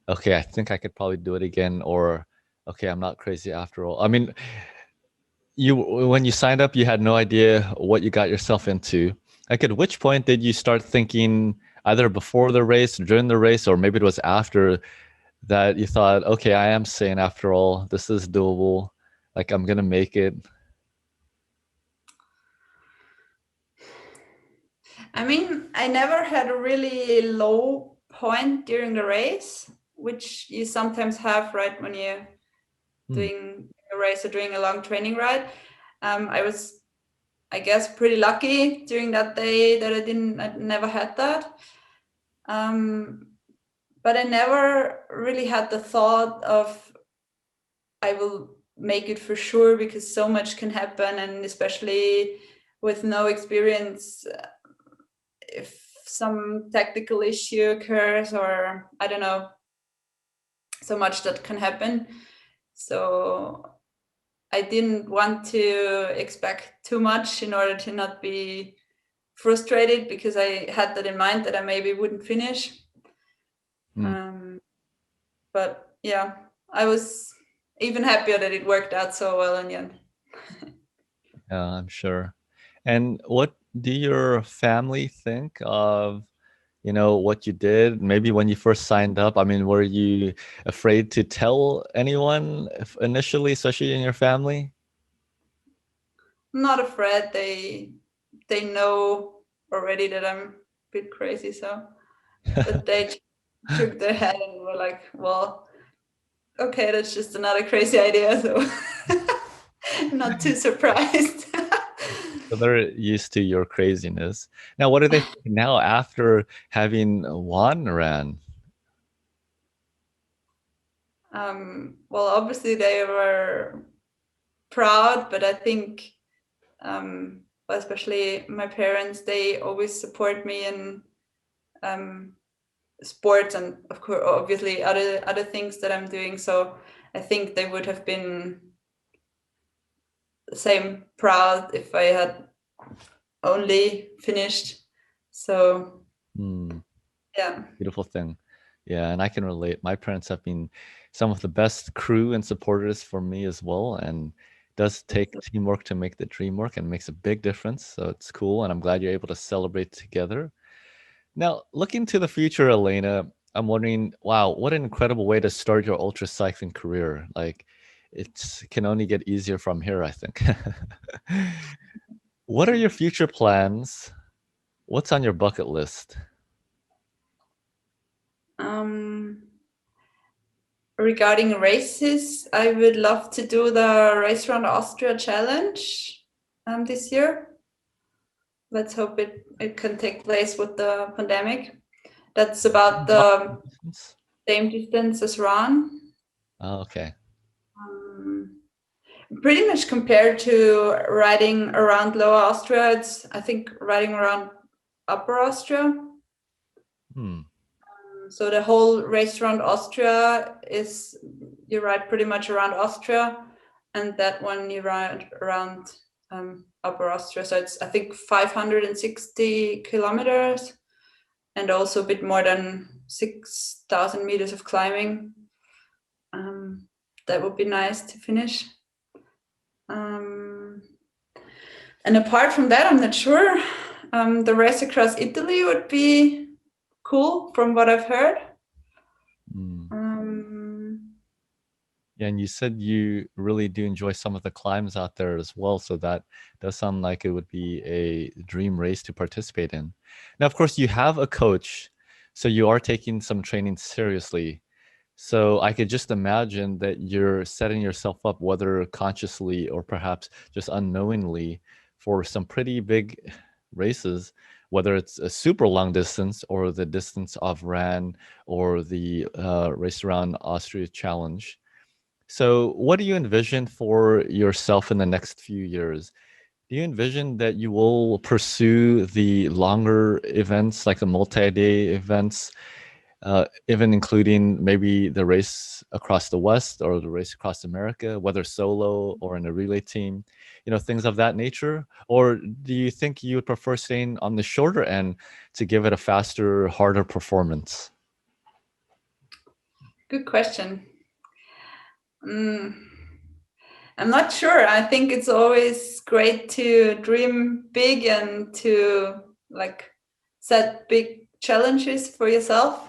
okay, I think I could probably do it again, or okay, I'm not crazy after all? I mean, when you signed up, you had no idea what you got yourself into. Like, at which point did you start thinking, either before the race, during the race, or maybe it was after, that you thought, okay, I am sane after all. This is doable. Like, I'm gonna make it.
I mean, I never had a really low point during the race, which you sometimes have, right, when you're doing a race or doing a long training ride. I was, I guess, pretty lucky during that day that I never had that. But I never really had the thought of I will make it for sure, because so much can happen, and especially with no experience, if some technical issue occurs, or I don't know, so much that can happen. So I didn't want to expect too much in order to not be frustrated, because I had that in mind that I maybe wouldn't finish. But yeah, I was even happier that it worked out so well in the end.
Yeah, I'm sure. And what do your family think of, what you did? Maybe when you first signed up, I mean, were you afraid to tell anyone initially, especially in your family?
Not afraid. They know already that I'm a bit crazy, so but they shook their head and were like, well, okay, that's just another crazy idea, so not too surprised.
So they're used to your craziness. Now, what do they think now after having won Ran?
Well, obviously they were proud, but I think, especially my parents, they always support me in sports, and of course, obviously, other things that I'm doing. So I think they would have been the same proud if I had only finished. So yeah,
Beautiful thing. Yeah, and I can relate. My parents have been some of the best crew and supporters for me as well, and it does take teamwork to make the dream work, and makes a big difference. So it's cool, and I'm glad you're able to celebrate together. Now, looking to the future, Elena, I'm wondering, wow, what an incredible way to start your ultra cycling career. Like, it can only get easier from here, I think. What are your future plans? What's on your bucket list?
regarding races, I would love to do the Race Around Austria challenge this year. Let's hope it can take place with the pandemic. That's about the same distance as Ron.
Oh, okay.
Pretty much compared to riding around Lower Austria, it's, I think, riding around Upper Austria. So the whole Race Around Austria is, you ride pretty much around Austria, and that one you ride around Upper Austria. So it's, I think, 560 kilometers, and also a bit more than 6,000 meters of climbing. That would be nice to finish. And apart from that, I'm not sure. The race across Italy would be cool, from what I've heard.
Yeah, and you said you really do enjoy some of the climbs out there as well, so that does sound like it would be a dream race to participate in. Now, of course, you have a coach, so you are taking some training seriously. So I could just imagine that you're setting yourself up, whether consciously or perhaps just unknowingly, for some pretty big races, whether it's a super long distance or the distance of Ran or the Race Around Austria challenge. So what do you envision for yourself in the next few years? Do you envision that you will pursue the longer events, like the multi-day events, even including maybe the race across the West or the race across America, whether solo or in a relay team, things of that nature? Or do you think you would prefer staying on the shorter end to give it a faster, harder performance?
Good question. I'm not sure. I think it's always great to dream big and to like set big challenges for yourself.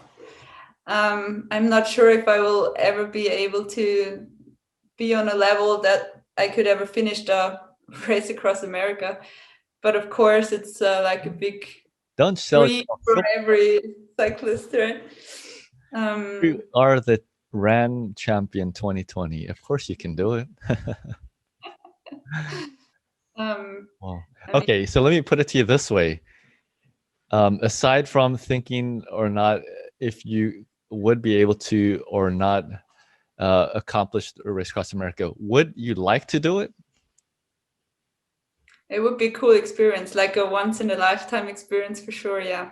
I'm not sure if I will ever be able to be on a level that I could ever finish the race across America. But of course, it's like a big
Don't sell
dream
yourself
for
so.
every cyclist, right?
You are the RAN champion 2020. Of course you can do it. Wow.
I mean,
Okay, so let me put it to you this way. Aside from thinking or not if you would be able to or not accomplish a race across America, would you like to do it?
it would be a cool experience, like a once in a lifetime experience for sure. Yeah.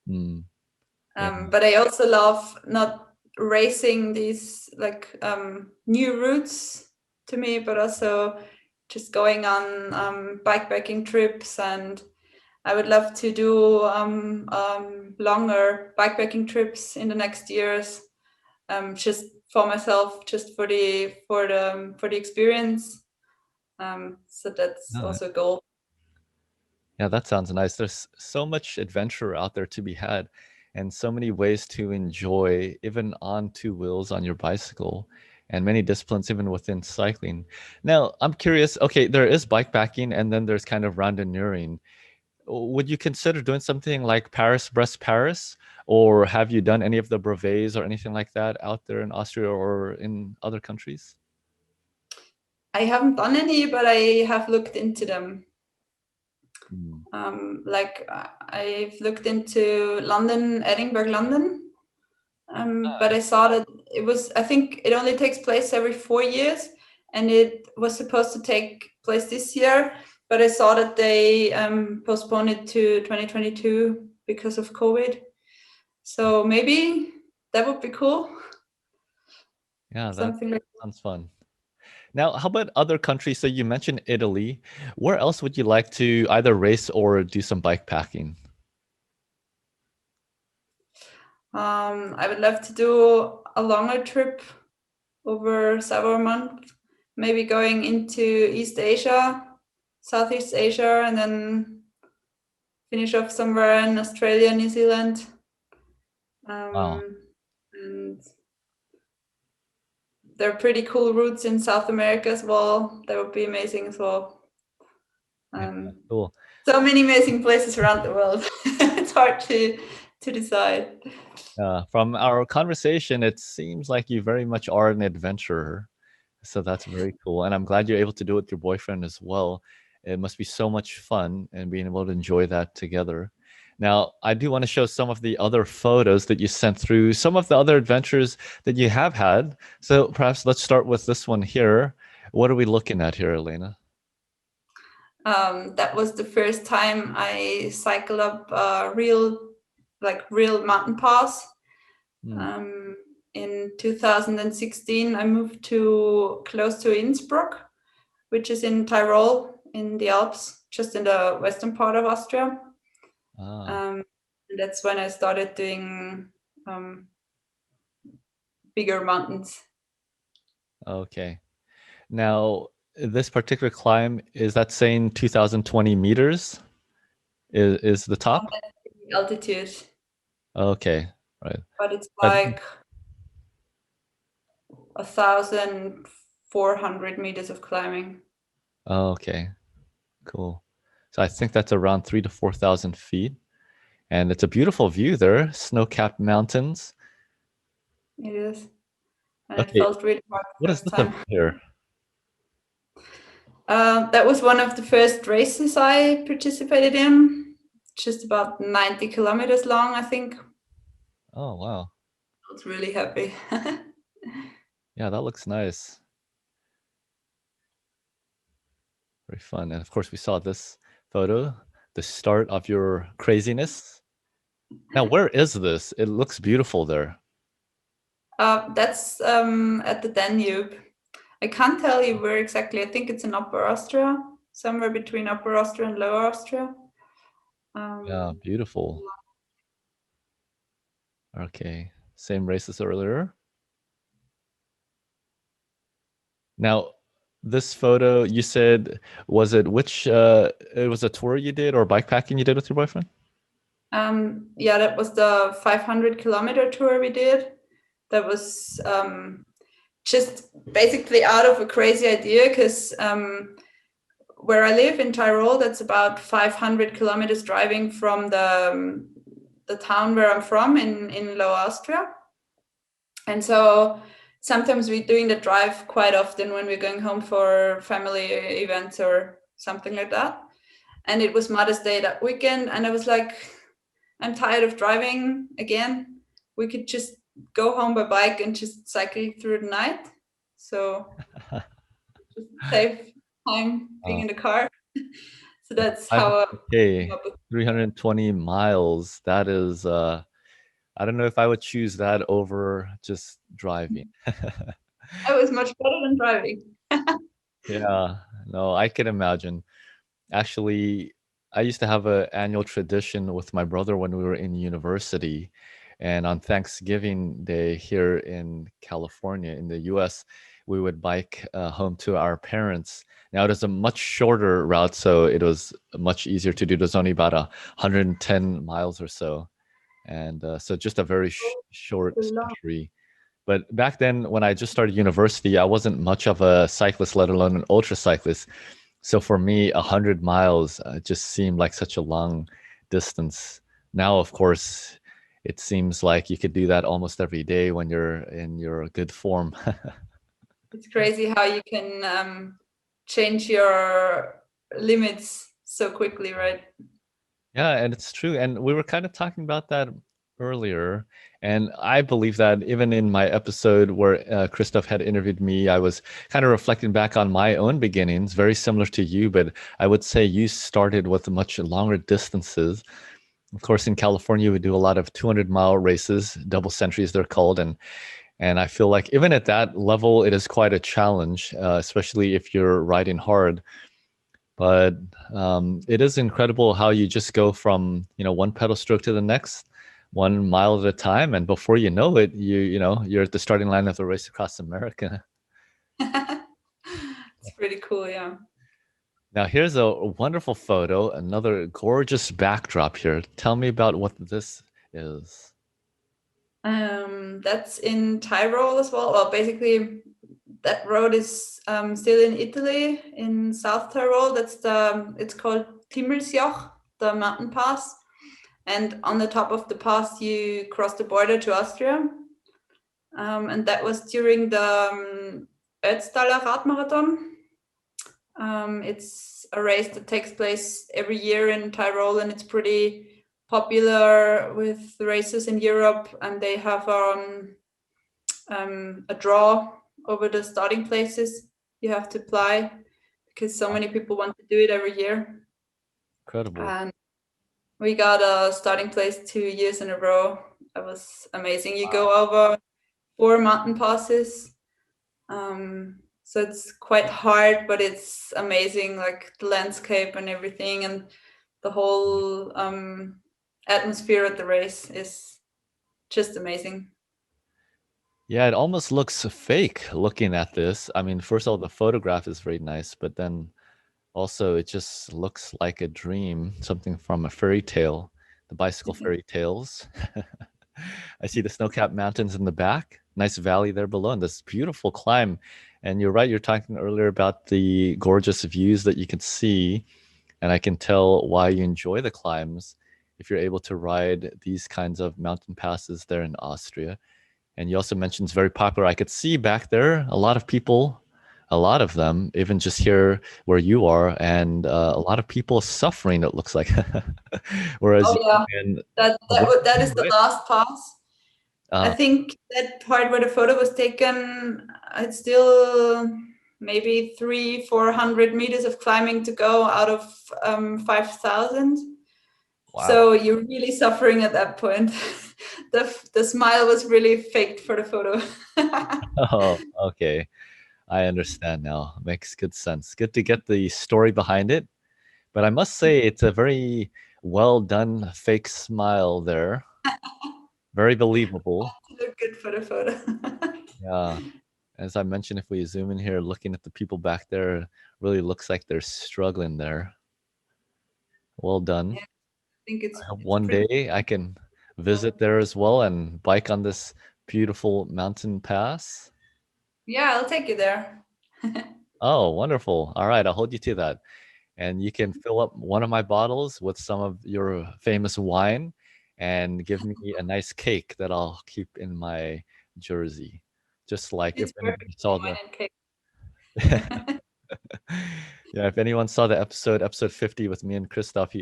Yeah.
But I also love not racing these like new routes to me, but also just going on bikepacking trips. And I would love to do longer bikepacking trips in the next years, just for myself, just for the experience. So that's
No,
also a goal.
yeah, that sounds nice. There's so much adventure out there to be had and so many ways to enjoy, even on two wheels on your bicycle, and many disciplines even within cycling. Now, I'm curious, okay, there is bikepacking and then there's kind of randonneuring. Would you consider doing something like Paris-Brest Paris, or have you done any of the brevets or anything like that out there in Austria or in other countries?
I haven't done any, but I have looked into them.
Hmm.
I've looked into London, Edinburgh, London, but I saw that I think it only takes place every 4 years, and it was supposed to take place this year, but I saw that they postponed it to 2022 because of COVID. So maybe that would be cool.
Yeah, that
Something like
sounds fun. Now, how about other countries? So you mentioned Italy. Where else would you like to either race or do some bike packing?
I would love to do a longer trip over several months, maybe going into East Asia, Southeast Asia, and then finish off somewhere in Australia, New Zealand.
Wow.
And there are pretty cool routes in South America as well. That would be amazing as well.
Yeah, cool.
So many amazing places around the world. It's hard to decide.
From our conversation, it seems like you very much are an adventurer. So that's very cool. And I'm glad you're able to do it with your boyfriend as well. It must be so much fun and being able to enjoy that together. Now, I do want to show some of the other photos that you sent through, some of the other adventures that you have had. So perhaps let's start with this one here. What are we looking at here, Elena?
That was the first time I cycled up real mountain pass. In 2016, I moved to close to Innsbruck, which is in Tyrol in the Alps, just in the western part of Austria. And that's when I started doing bigger mountains.
Okay. Now, this particular climb, is that saying 2020 meters is the top?
Altitude,
Okay, right.
but it's
But
like 1,400 meters of climbing.
okay, cool. So I think that's around 3 to 4,000 feet, and it's a beautiful view there, snow-capped mountains.
It is. And it
Okay,
felt really hard
what
the
is
first
this up
time.
here?
That was one of the first races I participated in, just about 90 kilometers long, I think.
Oh, wow.
I was really happy.
Yeah, that looks nice. Very fun. And of course, we saw this photo, the start of your craziness. Now, where is this? It looks beautiful there.
That's at the Danube. I can't tell you where exactly. I think it's in Upper Austria, somewhere between Upper Austria and Lower Austria.
Yeah, beautiful. Okay, same race as earlier. Now, this photo, you said, was it which, it was a tour you did or bikepacking you did with your boyfriend?
Yeah, that was the 500-kilometer tour we did. That was just basically out of a crazy idea because where I live in Tyrol, that's about 500 kilometers driving from the town where I'm from in Lower Austria. And so sometimes we're doing the drive quite often when we're going home for family events or something like that. And it was Mother's Day that weekend. And I was like, I'm tired of driving again. We could just go home by bike and just cycle through the night. So just save time being in the car. So that's how I came
Okay,
up with
320 miles. That is, I don't know if I would choose that over just driving.
that was much better than driving.
Yeah, no, I can imagine. Actually, I used to have an annual tradition with my brother when we were in university. And on Thanksgiving Day here in California, in the US, we would bike home to our parents. Now, it was a much shorter route, so it was much easier to do. It was only about 110 miles or so. And so just a very short century. But back then, when I just started university, I wasn't much of a cyclist, let alone an ultra cyclist. So for me, 100 miles just seemed like such a long distance. Now, of course, it seems like you could do that almost every day when you're in your good form.
It's crazy how you can change your limits so quickly, right?
Yeah, and it's true. And we were kind of talking about that earlier. And I believe that even in my episode where Christoph had interviewed me, I was kind of reflecting back on my own beginnings, very similar to you, but I would say you started with much longer distances. Of course, in California, we do a lot of 200-mile races, double centuries they're called, and I feel like even at that level, it is quite a challenge, especially if you're riding hard. But it is incredible how you just go from one pedal stroke to the next, 1 mile at a time, and before you know it, you're at the starting line of the race across America.
It's pretty cool, yeah.
Now here's a wonderful photo, another gorgeous backdrop here. Tell me about what this is.
That's in Tyrol as well. Well, basically, that road is still in Italy, in South Tyrol. It's called Timmelsjoch, the mountain pass. And on the top of the pass, you cross the border to Austria. And that was during the Ötztaler Radmarathon. It's a race that takes place every year in Tyrol, and it's pretty popular with the races in Europe. And they have a draw over the starting places you have to apply because so many people want to do it every year.
Incredible.
And we got a starting place 2 years in a row. That was amazing. You go over 4 mountain passes. So it's quite hard, but it's amazing, like the landscape and everything, and the whole atmosphere at the race is just amazing.
Yeah, it almost looks fake looking at this. I mean, first of all, the photograph is very nice, but then also it just looks like a dream, something from a fairy tale, the bicycle fairy tales. I see the snow-capped mountains in the back, nice valley there below, and this beautiful climb. And you're right, you're talking earlier about the gorgeous views that you can see, and I can tell why you enjoy the climbs if you're able to ride these kinds of mountain passes there in Austria. And you also mentioned it's very popular. I could see back there a lot of people, a lot of them, even just here where you are, and a lot of people suffering, it looks like. Whereas
Oh yeah,
and
that is the
right?
last pass. I think that part where the photo was taken, it's still maybe 300-400 meters of climbing to go out of 5,000.
Wow.
So you're really suffering at that point. The smile was really faked for the photo.
Oh, okay. I understand now. Makes good sense. Good to get the story behind it. But I must say, it's a very well done fake smile there. Very believable.
Look good for the photo.
Yeah. As I mentioned, if we zoom in here, looking at the people back there, really looks like they're struggling there. Well done.
Yeah, I think
I hope
it's
one
pretty.
day I can visit there as well and bike on this beautiful mountain pass.
Yeah, I'll take you there.
Oh, wonderful. All right, I'll hold you to that. And you can fill up one of my bottles with some of your famous wine and give me a nice cake that I'll keep in my jersey. Just like if
It's
anybody
perfect
saw
wine
the
and cake.
yeah, if anyone saw the episode 50 with me and Christoph,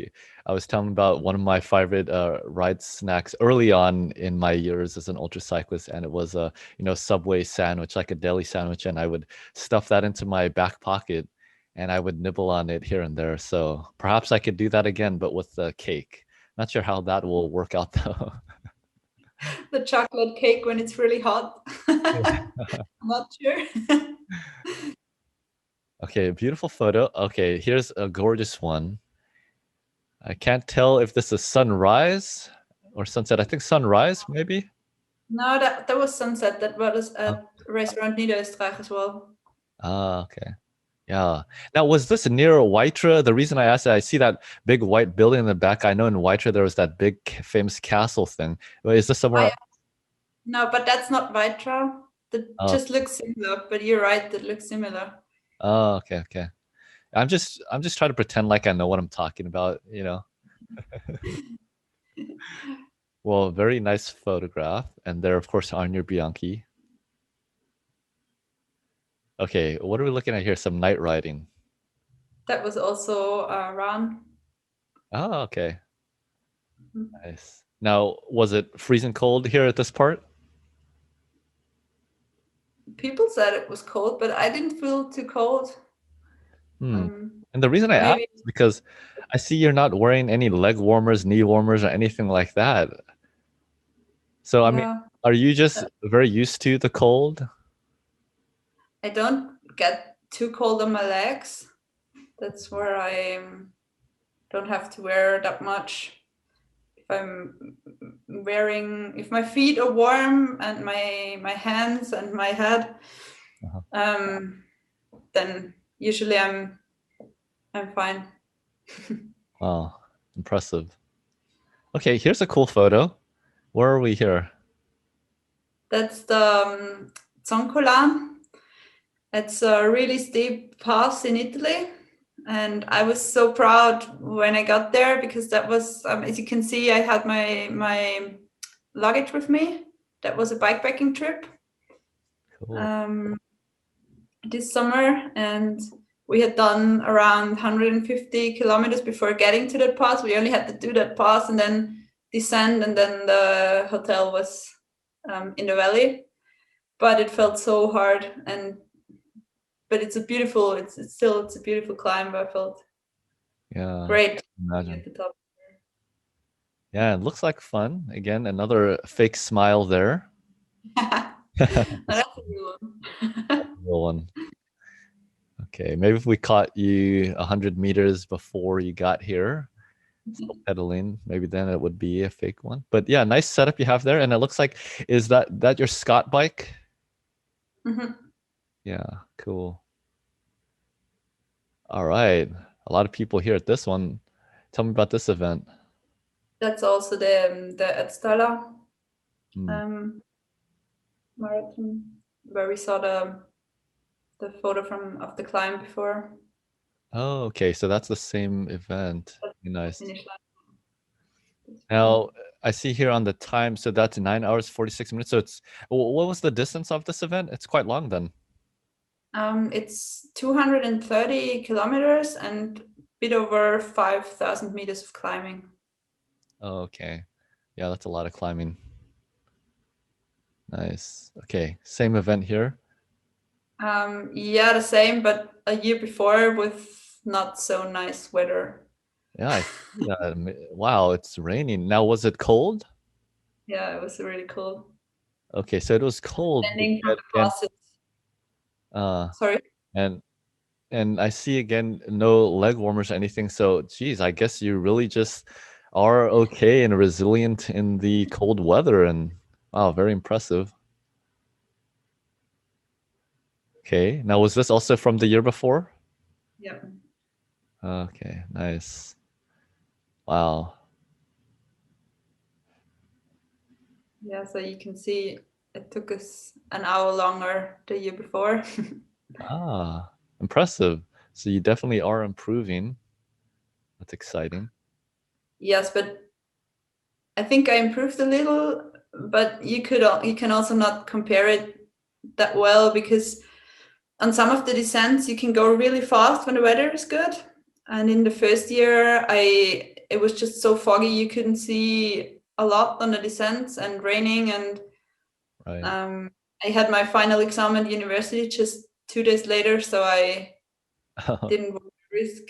I was telling about one of my favorite ride snacks early on in my years as an ultra cyclist, and it was a Subway sandwich, like a deli sandwich, and I would stuff that into my back pocket, and I would nibble on it here and there. So perhaps I could do that again, but with the cake. Not sure how that will work out though.
The chocolate cake when it's really hot. Not sure.
Okay, beautiful photo. Okay, here's a gorgeous one. I can't tell if this is sunrise or sunset. I think sunrise, maybe.
No, that was sunset. That was
Oh.
at Race Around Niederösterreich as well.
Ah, okay. Yeah. Now, was this near Whitra? The reason I asked that, I see that big white building in the back. I know in Whitra there was that big famous castle thing. Is this somewhere?
No, but that's not Vitra. That
Oh,
just looks similar. But you're right. That looks similar.
oh, okay, okay. I'm just trying to pretend like I know what I'm talking about, Well, very nice photograph. And there, of course, Arnir Bianchi. Okay, what are we looking at here? Some night riding.
That was also Ran.
Oh, okay. Nice. Now, was it freezing cold here at this part?
People said it was cold, but I didn't feel too cold.
And the reason I ask
Maybe.
is because I see you're not wearing any leg warmers, knee warmers, or anything like that. So, I mean,
Yeah.
are you just very used to the cold?
I don't get too cold on my legs. That's where I don't have to wear that much. If my feet are warm and my hands and my head, then usually I'm fine.
Wow, impressive. Okay, here's a cool photo. Where are we here?
That's the Zoncolan. It's a really steep pass in Italy. And I was so proud when I got there because that was, as you can see, I had my luggage with me. That was a bikepacking trip
Cool.
this summer, and we had done around 150 kilometers before getting to that pass. We only had to do that pass and then descend, and then the hotel was in the valley. But it felt so hard, but it's a beautiful. It's a beautiful climb. I felt
Yeah,
great
imagine.
at the top.
Yeah, it looks like fun. Again, another fake smile there.
No, that's a real one.
Real one. Okay, maybe if we caught you 100 meters before you got here, still pedaling, maybe then it would be a fake one. But yeah, nice setup you have there. And it looks like, is that your Scott bike?
Mhm.
Yeah, cool. All right. A lot of people here at this one. Tell me about this event.
That's also the Ötztaler
Hmm.
marathon where we saw the photo of the climb before.
Oh, okay. So that's the same event.
That's the
Nice.
finish line. That's fun.
Now, I see here on the time, so that's 9 hours, 46 minutes. So what was the distance of this event? It's quite long then.
It's 230 kilometers and a bit over 5,000 meters of climbing.
Oh, okay. Yeah, that's a lot of climbing. Nice. Okay, same event here.
Yeah, the same, but a year before with not so nice weather.
Yeah, I see that. Wow, it's raining. Now, was it cold?
Yeah, it was really cool.
Okay, so it was cold, but
Landing from
yet
the
again,
passes.
uh,
Sorry.
and I see again no leg warmers or anything. So, geez, I guess you really just are okay and resilient in the cold weather. And wow, very impressive. Okay, now was this also from the year before?
Yeah.
Okay, nice. Wow.
Yeah, so you can see it took us an hour longer the year before.
Ah, impressive. So you definitely are improving. That's exciting.
Yes, but I think I improved a little, but you can also not compare it that well, because on some of the descents you can go really fast when the weather is good. And in the first year it was just so foggy you couldn't see a lot on the descents and raining, and
Right.
I had my final exam at university just 2 days later, so I didn't want to risk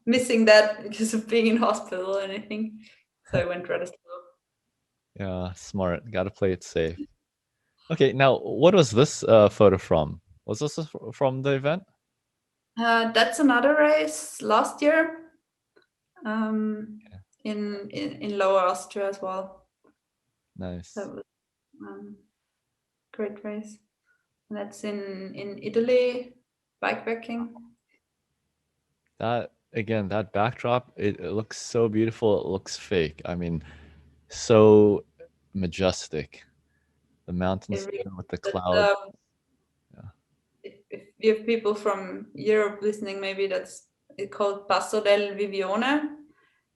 missing that because of being in hospital or anything. So I went rather slow.
Yeah, smart. Got to play it safe. Okay, now what was this photo from? Was this from the event?
That's another race last year,
Okay,
in Lower Austria as well.
nice.
That was great race. And that's in Italy, bikepacking.
That again, that backdrop, it looks so beautiful. It looks fake. I mean, so majestic. The mountains
It really,
there with the
that,
clouds. Yeah.
if you have people from Europe listening, maybe that's it called Passo del Vivione,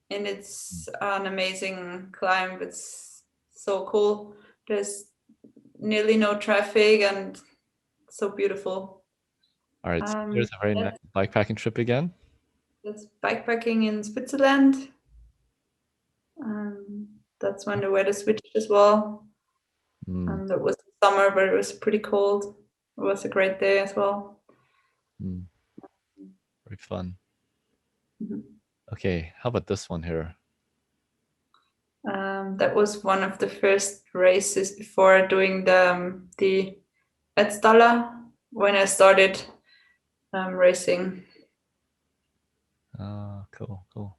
and it's an amazing climb. It's so cool. There's nearly no traffic and so beautiful.
All right, so here's a very nice
That's,
bikepacking trip again.
that's bikepacking in Switzerland. That's when the weather switched as well.
Mm,
It was summer, but it was pretty cold. It was a great day as well.
mm, very fun.
Mhm.
Okay, how about this one here?
That was one of the first races before doing the Ötztaler, when I started racing.
Cool, cool.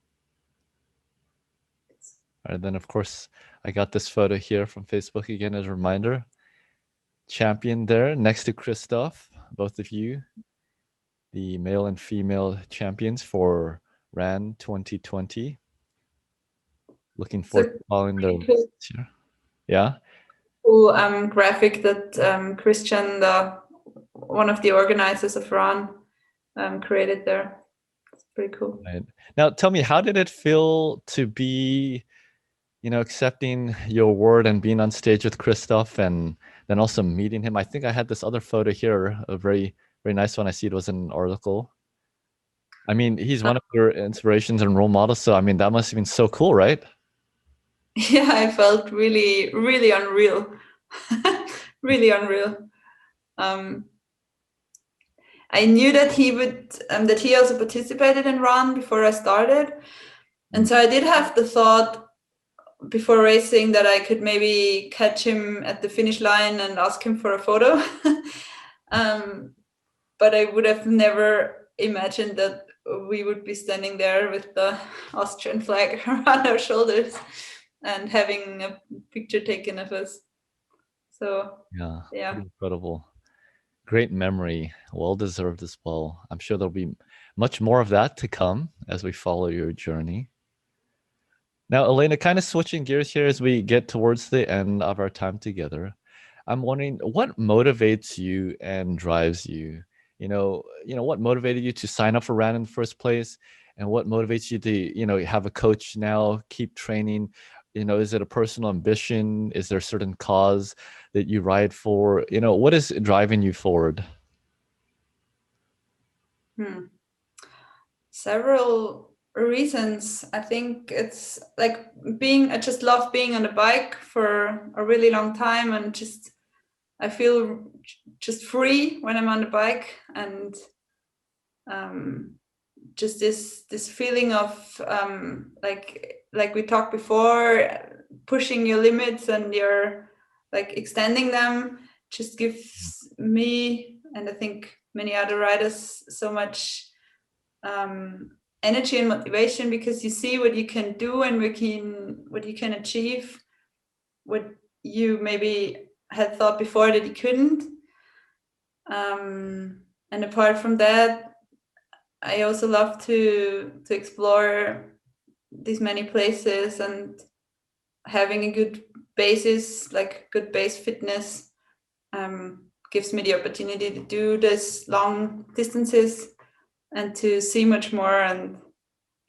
All right, then of course I got this photo here from Facebook again as a reminder. Champion there next to Christoph, both of you, the male and female champions for RAN 2020. Looking
It's a
forward to following their
pretty cool,
results here. Yeah.
graphic that Christian, one of the organizers of RAN, created there. It's pretty cool.
Right. Now tell me, how did it feel to be, accepting your award and being on stage with Christoph and then also meeting him? I think I had this other photo here, a very, very nice one. I see it was in an article. I mean, he's one of your inspirations and role models. So, I mean, that must have been so cool, right?
Yeah, I felt really, really unreal. Really unreal. Um, I knew that he would, that he also participated in RAN before I started. And
Mm.
so I did have the thought before racing that I could maybe catch him at the finish line and ask him for a photo. But I would have never imagined that we would be standing there with the Austrian flag around our shoulders and having a picture taken of us. So,
Yeah,
yeah.
pretty incredible. Great memory. Well deserved as well. I'm sure there'll be much more of that to come as we follow your journey. Now, Elena, kind of switching gears here as we get towards the end of our time together. I'm wondering what motivates you and drives you. What motivated you to sign up for RAN in the first place, and what motivates you to, have a coach now, keep training. Is it a personal ambition? Is there a certain cause that you ride for? What is driving you forward?
Several reasons. I think it's like I just love being on the bike for a really long time and just I feel just free when I'm on the bike, and just this feeling of like we talked before, pushing your limits and you're like extending them, just gives me, and I think many other riders, so much energy and motivation, because you see what you can do and what you can achieve, what you maybe had thought before that you couldn't. And apart from that, I also love to explore these many places, and having a good basis, like good base fitness, gives me the opportunity to do this long distances and to see much more, and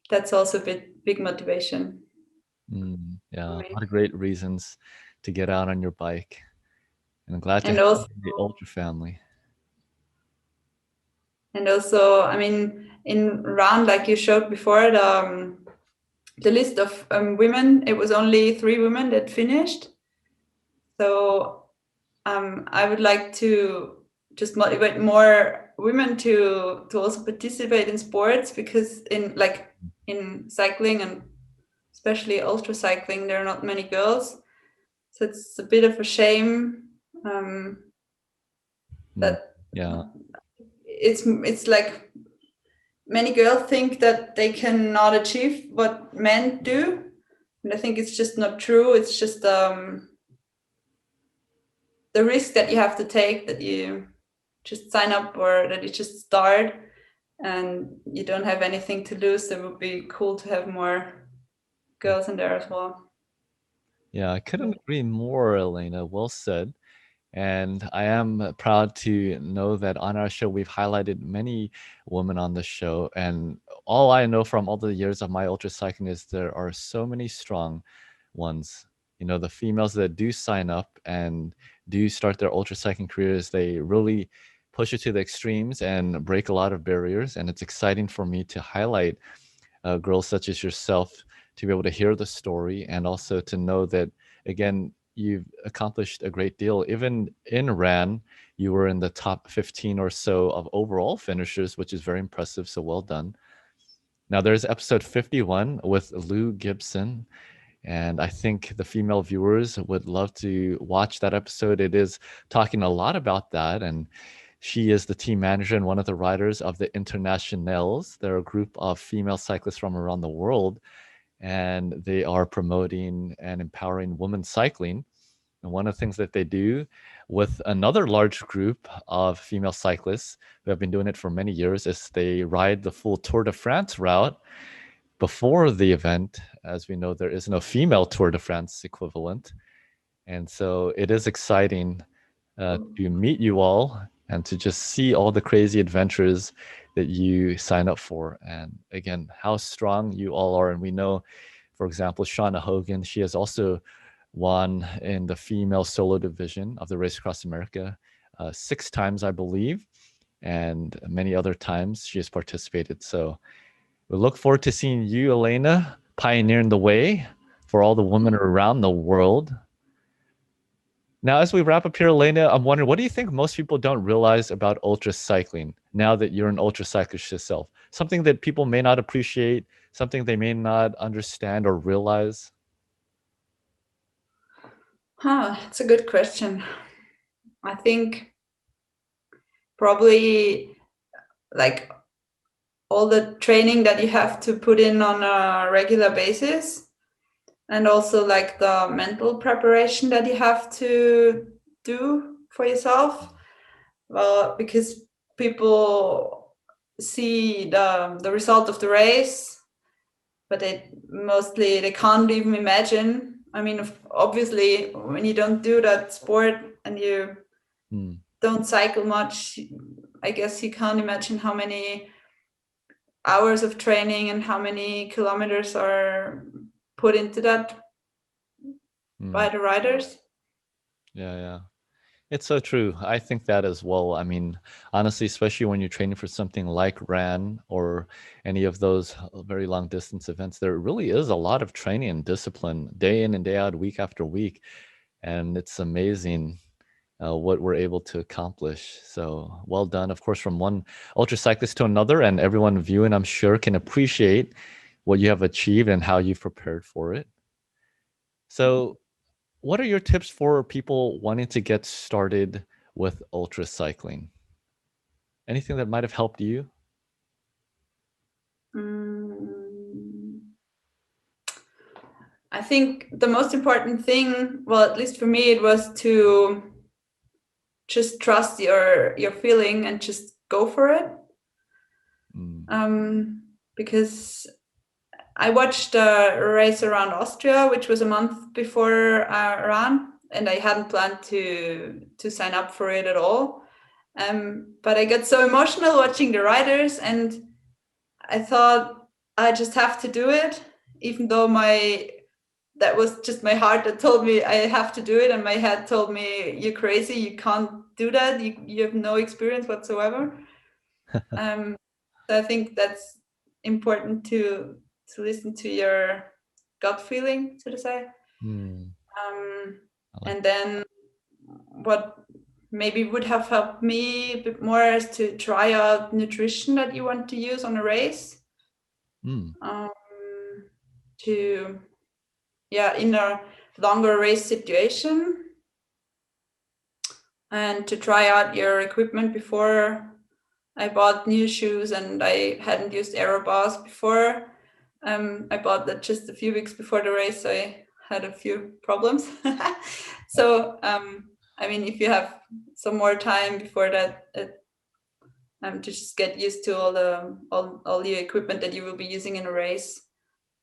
that's also a big motivation.
Yeah, a lot of great reasons to get out on your bike, and I'm glad to
And
have
also,
the Ultra family.
I mean, in round, like you showed before, the list of women, it was only 3 women that finished. So I would like to just motivate more women to also participate in sports, because in cycling, and especially ultracycling, there are not many girls. So it's a bit of a shame that
Yeah.
it's like many girls think that they cannot achieve what men do, and I think it's just not true. It's just the risk that you have to take, that you just sign up or that you just start and you don't have anything to lose. It would be cool to have more girls in there as well.
Yeah, I couldn't agree more, Elena. Well said. And I am proud to know that on our show, we've highlighted many women on the show. And all I know from all the years of my ultracycling is there are so many strong ones. You know, the females that do sign up and do start their ultracycling careers, they really push it to the extremes and break a lot of barriers. And it's exciting for me to highlight girls such as yourself, to be able to hear the story, and also to know that, again, you've accomplished a great deal. Even in RAN, you were in the top 15 or so of overall finishers, which is very impressive. So well done. Now there's episode 51 with Lou Gibson, and I think the female viewers would love to watch that episode. It is talking a lot about that, and she is the team manager and one of the riders of the Internationals. They're a group of female cyclists from around the world, and they are promoting and empowering women's cycling. And one of the things that they do with another large group of female cyclists who have been doing it for many years is they ride the full Tour de France route before the event. As we know, there is no female Tour de France equivalent. And so it is exciting to meet you all and to just see all the crazy adventures that you sign up for. And again, how strong you all are. And we know, for example, Shauna Hogan, she has also won in the female solo division of the Race Across America 6 times, I believe, and many other times she has participated. So we look forward to seeing you, Elena, pioneering the way for all the women around the world. Now, as we wrap up here, Elena, I'm wondering, what do you think most people don't realize about ultra cycling now that you're an ultra cyclist yourself? Something that people may not appreciate, something they may not understand or realize?
It's a good question. I think probably like all the training that you have to put in on a regular basis, and also like the mental preparation that you have to do for yourself. Well, because people see the result of the race, but they can't even imagine. I mean, obviously, when you don't do that sport and you don't cycle much, I guess you can't imagine how many hours of training and how many kilometers are put into that by the riders.
Yeah. It's so true. I think that as well. I mean, honestly, especially when you're training for something like RAN or any of those very long distance events, there really is a lot of training and discipline day in and day out, week after week. And it's amazing what we're able to accomplish. So well done, of course, from one ultra cyclist to another, and everyone viewing, I'm sure, can appreciate what you have achieved and how you've prepared for it. So what are your tips for people wanting to get started with ultra cycling? Anything that might have helped you?
I think the most important thing, well, at least for me, it was to just trust your feeling and just go for it. Because I watched Race Around Austria, which was a month before Iran, and I hadn't planned to sign up for it at all. But I got so emotional watching the riders, and I thought I just have to do it, even though that was just my heart that told me I have to do it, and my head told me, you're crazy, you can't do that, you have no experience whatsoever. So I think that's important to listen to your gut feeling, so to say. And then what maybe would have helped me a bit more is to try out nutrition that you want to use on a race. In a longer race situation, and to try out your equipment before. I bought new shoes, and I hadn't used aero bars before. I bought that just a few weeks before the race, so I had a few problems. So I mean, if you have some more time before that, to just get used to all the equipment that you will be using in a race.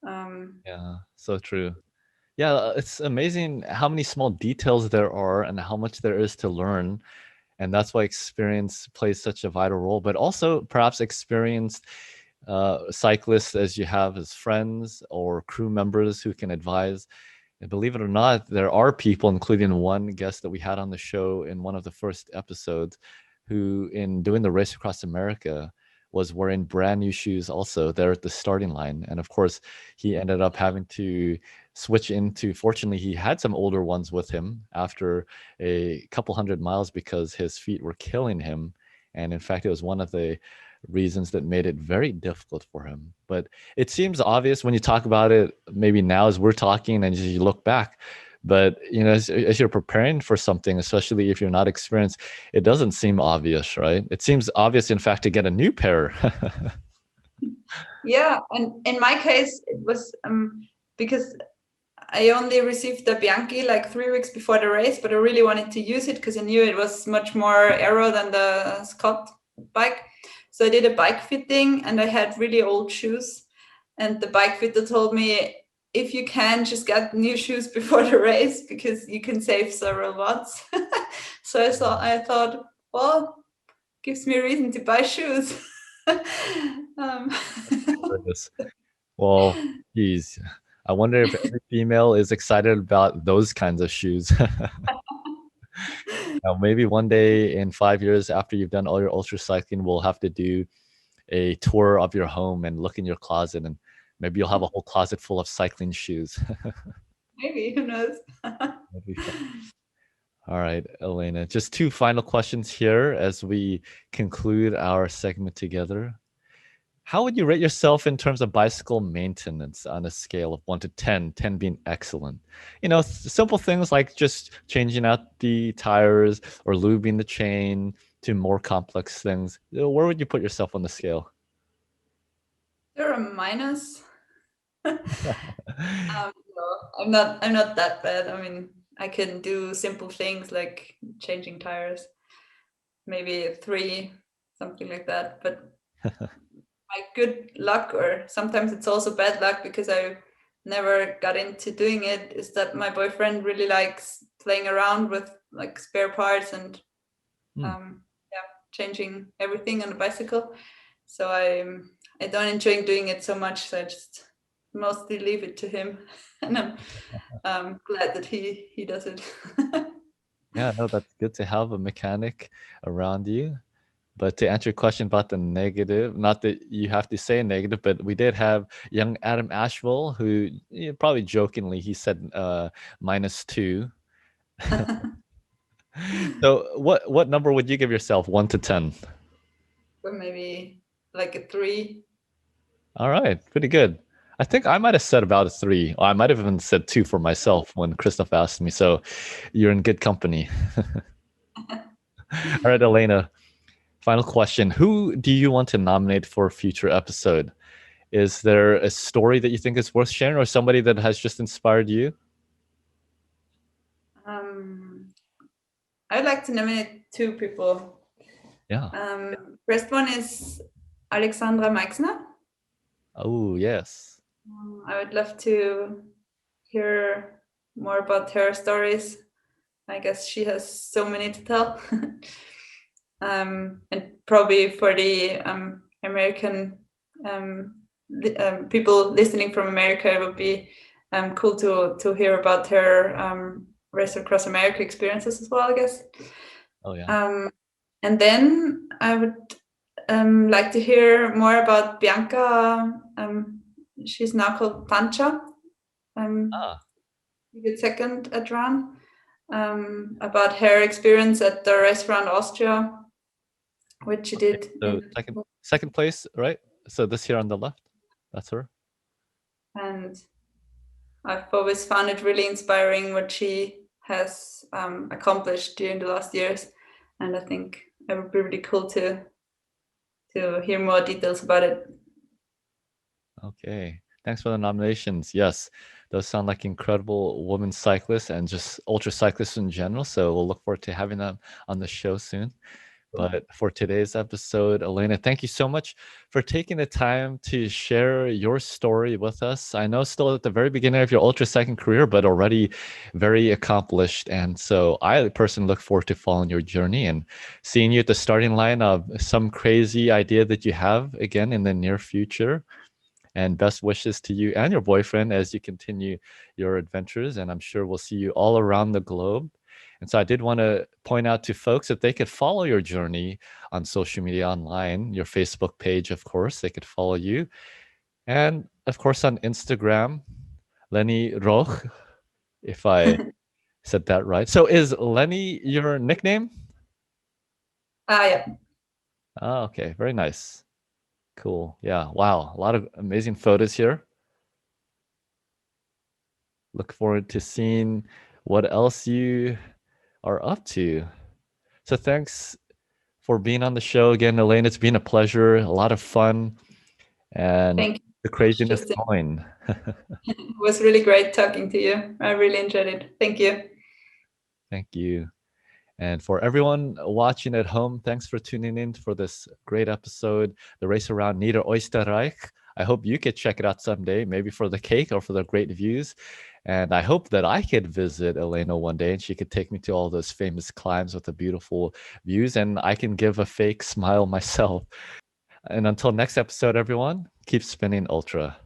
Yeah, so true. Yeah, it's amazing how many small details there are and how much there is to learn. And that's why experience plays such a vital role, but also perhaps experienced cyclists as you have as friends or crew members who can advise. And believe it or not, there are people, including one guest that we had on the show in one of the first episodes, who in doing the race across America was wearing brand new shoes also there at the starting line. And of course, he ended up having to switch into, fortunately, he had some older ones with him after a couple 100 miles because his feet were killing him. And in fact, it was one of the reasons that made it very difficult for him. But it seems obvious when you talk about it, maybe now as we're talking and as you look back. But you know, as you're preparing for something, especially if you're not experienced, it doesn't seem obvious, right? It seems obvious, in fact, to get a new pair.
Yeah, and in my case, it was because I only received the Bianchi like 3 weeks before the race, but I really wanted to use it because I knew it was much more aero than the Scott bike. So I did a bike fitting, and I had really old shoes. And the bike fitter told me, if you can, just get new shoes before the race because you can save several watts. So I thought, well, gives me a reason to buy shoes.
Well, geez, I wonder if every female is excited about those kinds of shoes. Now, maybe one day in 5 years after you've done all your ultra cycling, we'll have to do a tour of your home and look in your closet, and maybe you'll have a whole closet full of cycling shoes.
Maybe, who knows?
That'd be fun. All right, Elena, just two final questions here as we conclude our segment together. How would you rate yourself in terms of bicycle maintenance on a scale of 1 to 10, 10 being excellent? You know, simple things like just changing out the tires or lubing the chain to more complex things. Where would you put yourself on the scale?
You're a minus. I'm not that bad. I mean, I can do simple things like changing tires, maybe a 3, something like that. But my good luck, or sometimes it's also bad luck because I never got into doing it, is that my boyfriend really likes playing around with like spare parts and changing everything on the bicycle. So I don't enjoy doing it so much. So I just mostly leave it to him, and I'm glad that he does it.
Yeah, no, that's good to have a mechanic around you. But to answer your question about the negative, not that you have to say negative, but we did have young Adam Asheville, who probably jokingly he said -2. So what number would you give yourself, 1 to 10?
Or maybe like a 3.
All right, pretty good. I think I might have said about a 3. Or I might have even said 2 for myself when Christoph asked me. So you're in good company. All right, Elena, final question. Who do you want to nominate for a future episode? Is there a story that you think is worth sharing or somebody that has just inspired you?
I would like to nominate 2 people.
Yeah.
First one is Alexandra Meixner.
Oh, yes.
I would love to hear more about her stories. I guess she has so many to tell. And probably for the American people listening from America, it would be cool to hear about her Race Across America experiences as well, I guess.
Oh, yeah.
And then I would like to hear more about Bianca. She's now called Tancha. You get second at run. About her experience at the Race Around Austria, which she did.
So second place, right? So this here on the left, that's her.
And I've always found it really inspiring what she has accomplished during the last years, and I think it would be really cool to hear more details about it.
Okay, thanks for the nominations. Yes, those sound like incredible women cyclists and just ultra cyclists in general. So we'll look forward to having them on the show soon. But for today's episode, Elena, thank you so much for taking the time to share your story with us. I know still at the very beginning of your ultra cycling career, but already very accomplished. And so I personally look forward to following your journey and seeing you at the starting line of some crazy idea that you have again in the near future. And best wishes to you and your boyfriend as you continue your adventures. And I'm sure we'll see you all around the globe. And so I did want to point out to folks that they could follow your journey on social media online, your Facebook page, of course, they could follow you. And of course, on Instagram, Lenny Roch, if I said that right. So is Lenny your nickname?
Yeah.
Oh, okay. Very nice. Cool. Yeah. Wow. A lot of amazing photos here. Look forward to seeing what else you are up to. So thanks for being on the show again, Elaine. It's been a pleasure, a lot of fun, and
Thank you,
the craziness
Justin.
going.
It was really great talking to you. I really enjoyed it. Thank you.
Thank you. And for everyone watching at home, thanks for tuning in for this great episode, The Race Around Niederösterreich. I hope you could check it out someday, maybe for the cake or for the great views. And I hope that I could visit Elena one day and she could take me to all those famous climbs with the beautiful views and I can give a fake smile myself. And until next episode, everyone, keep spinning ultra.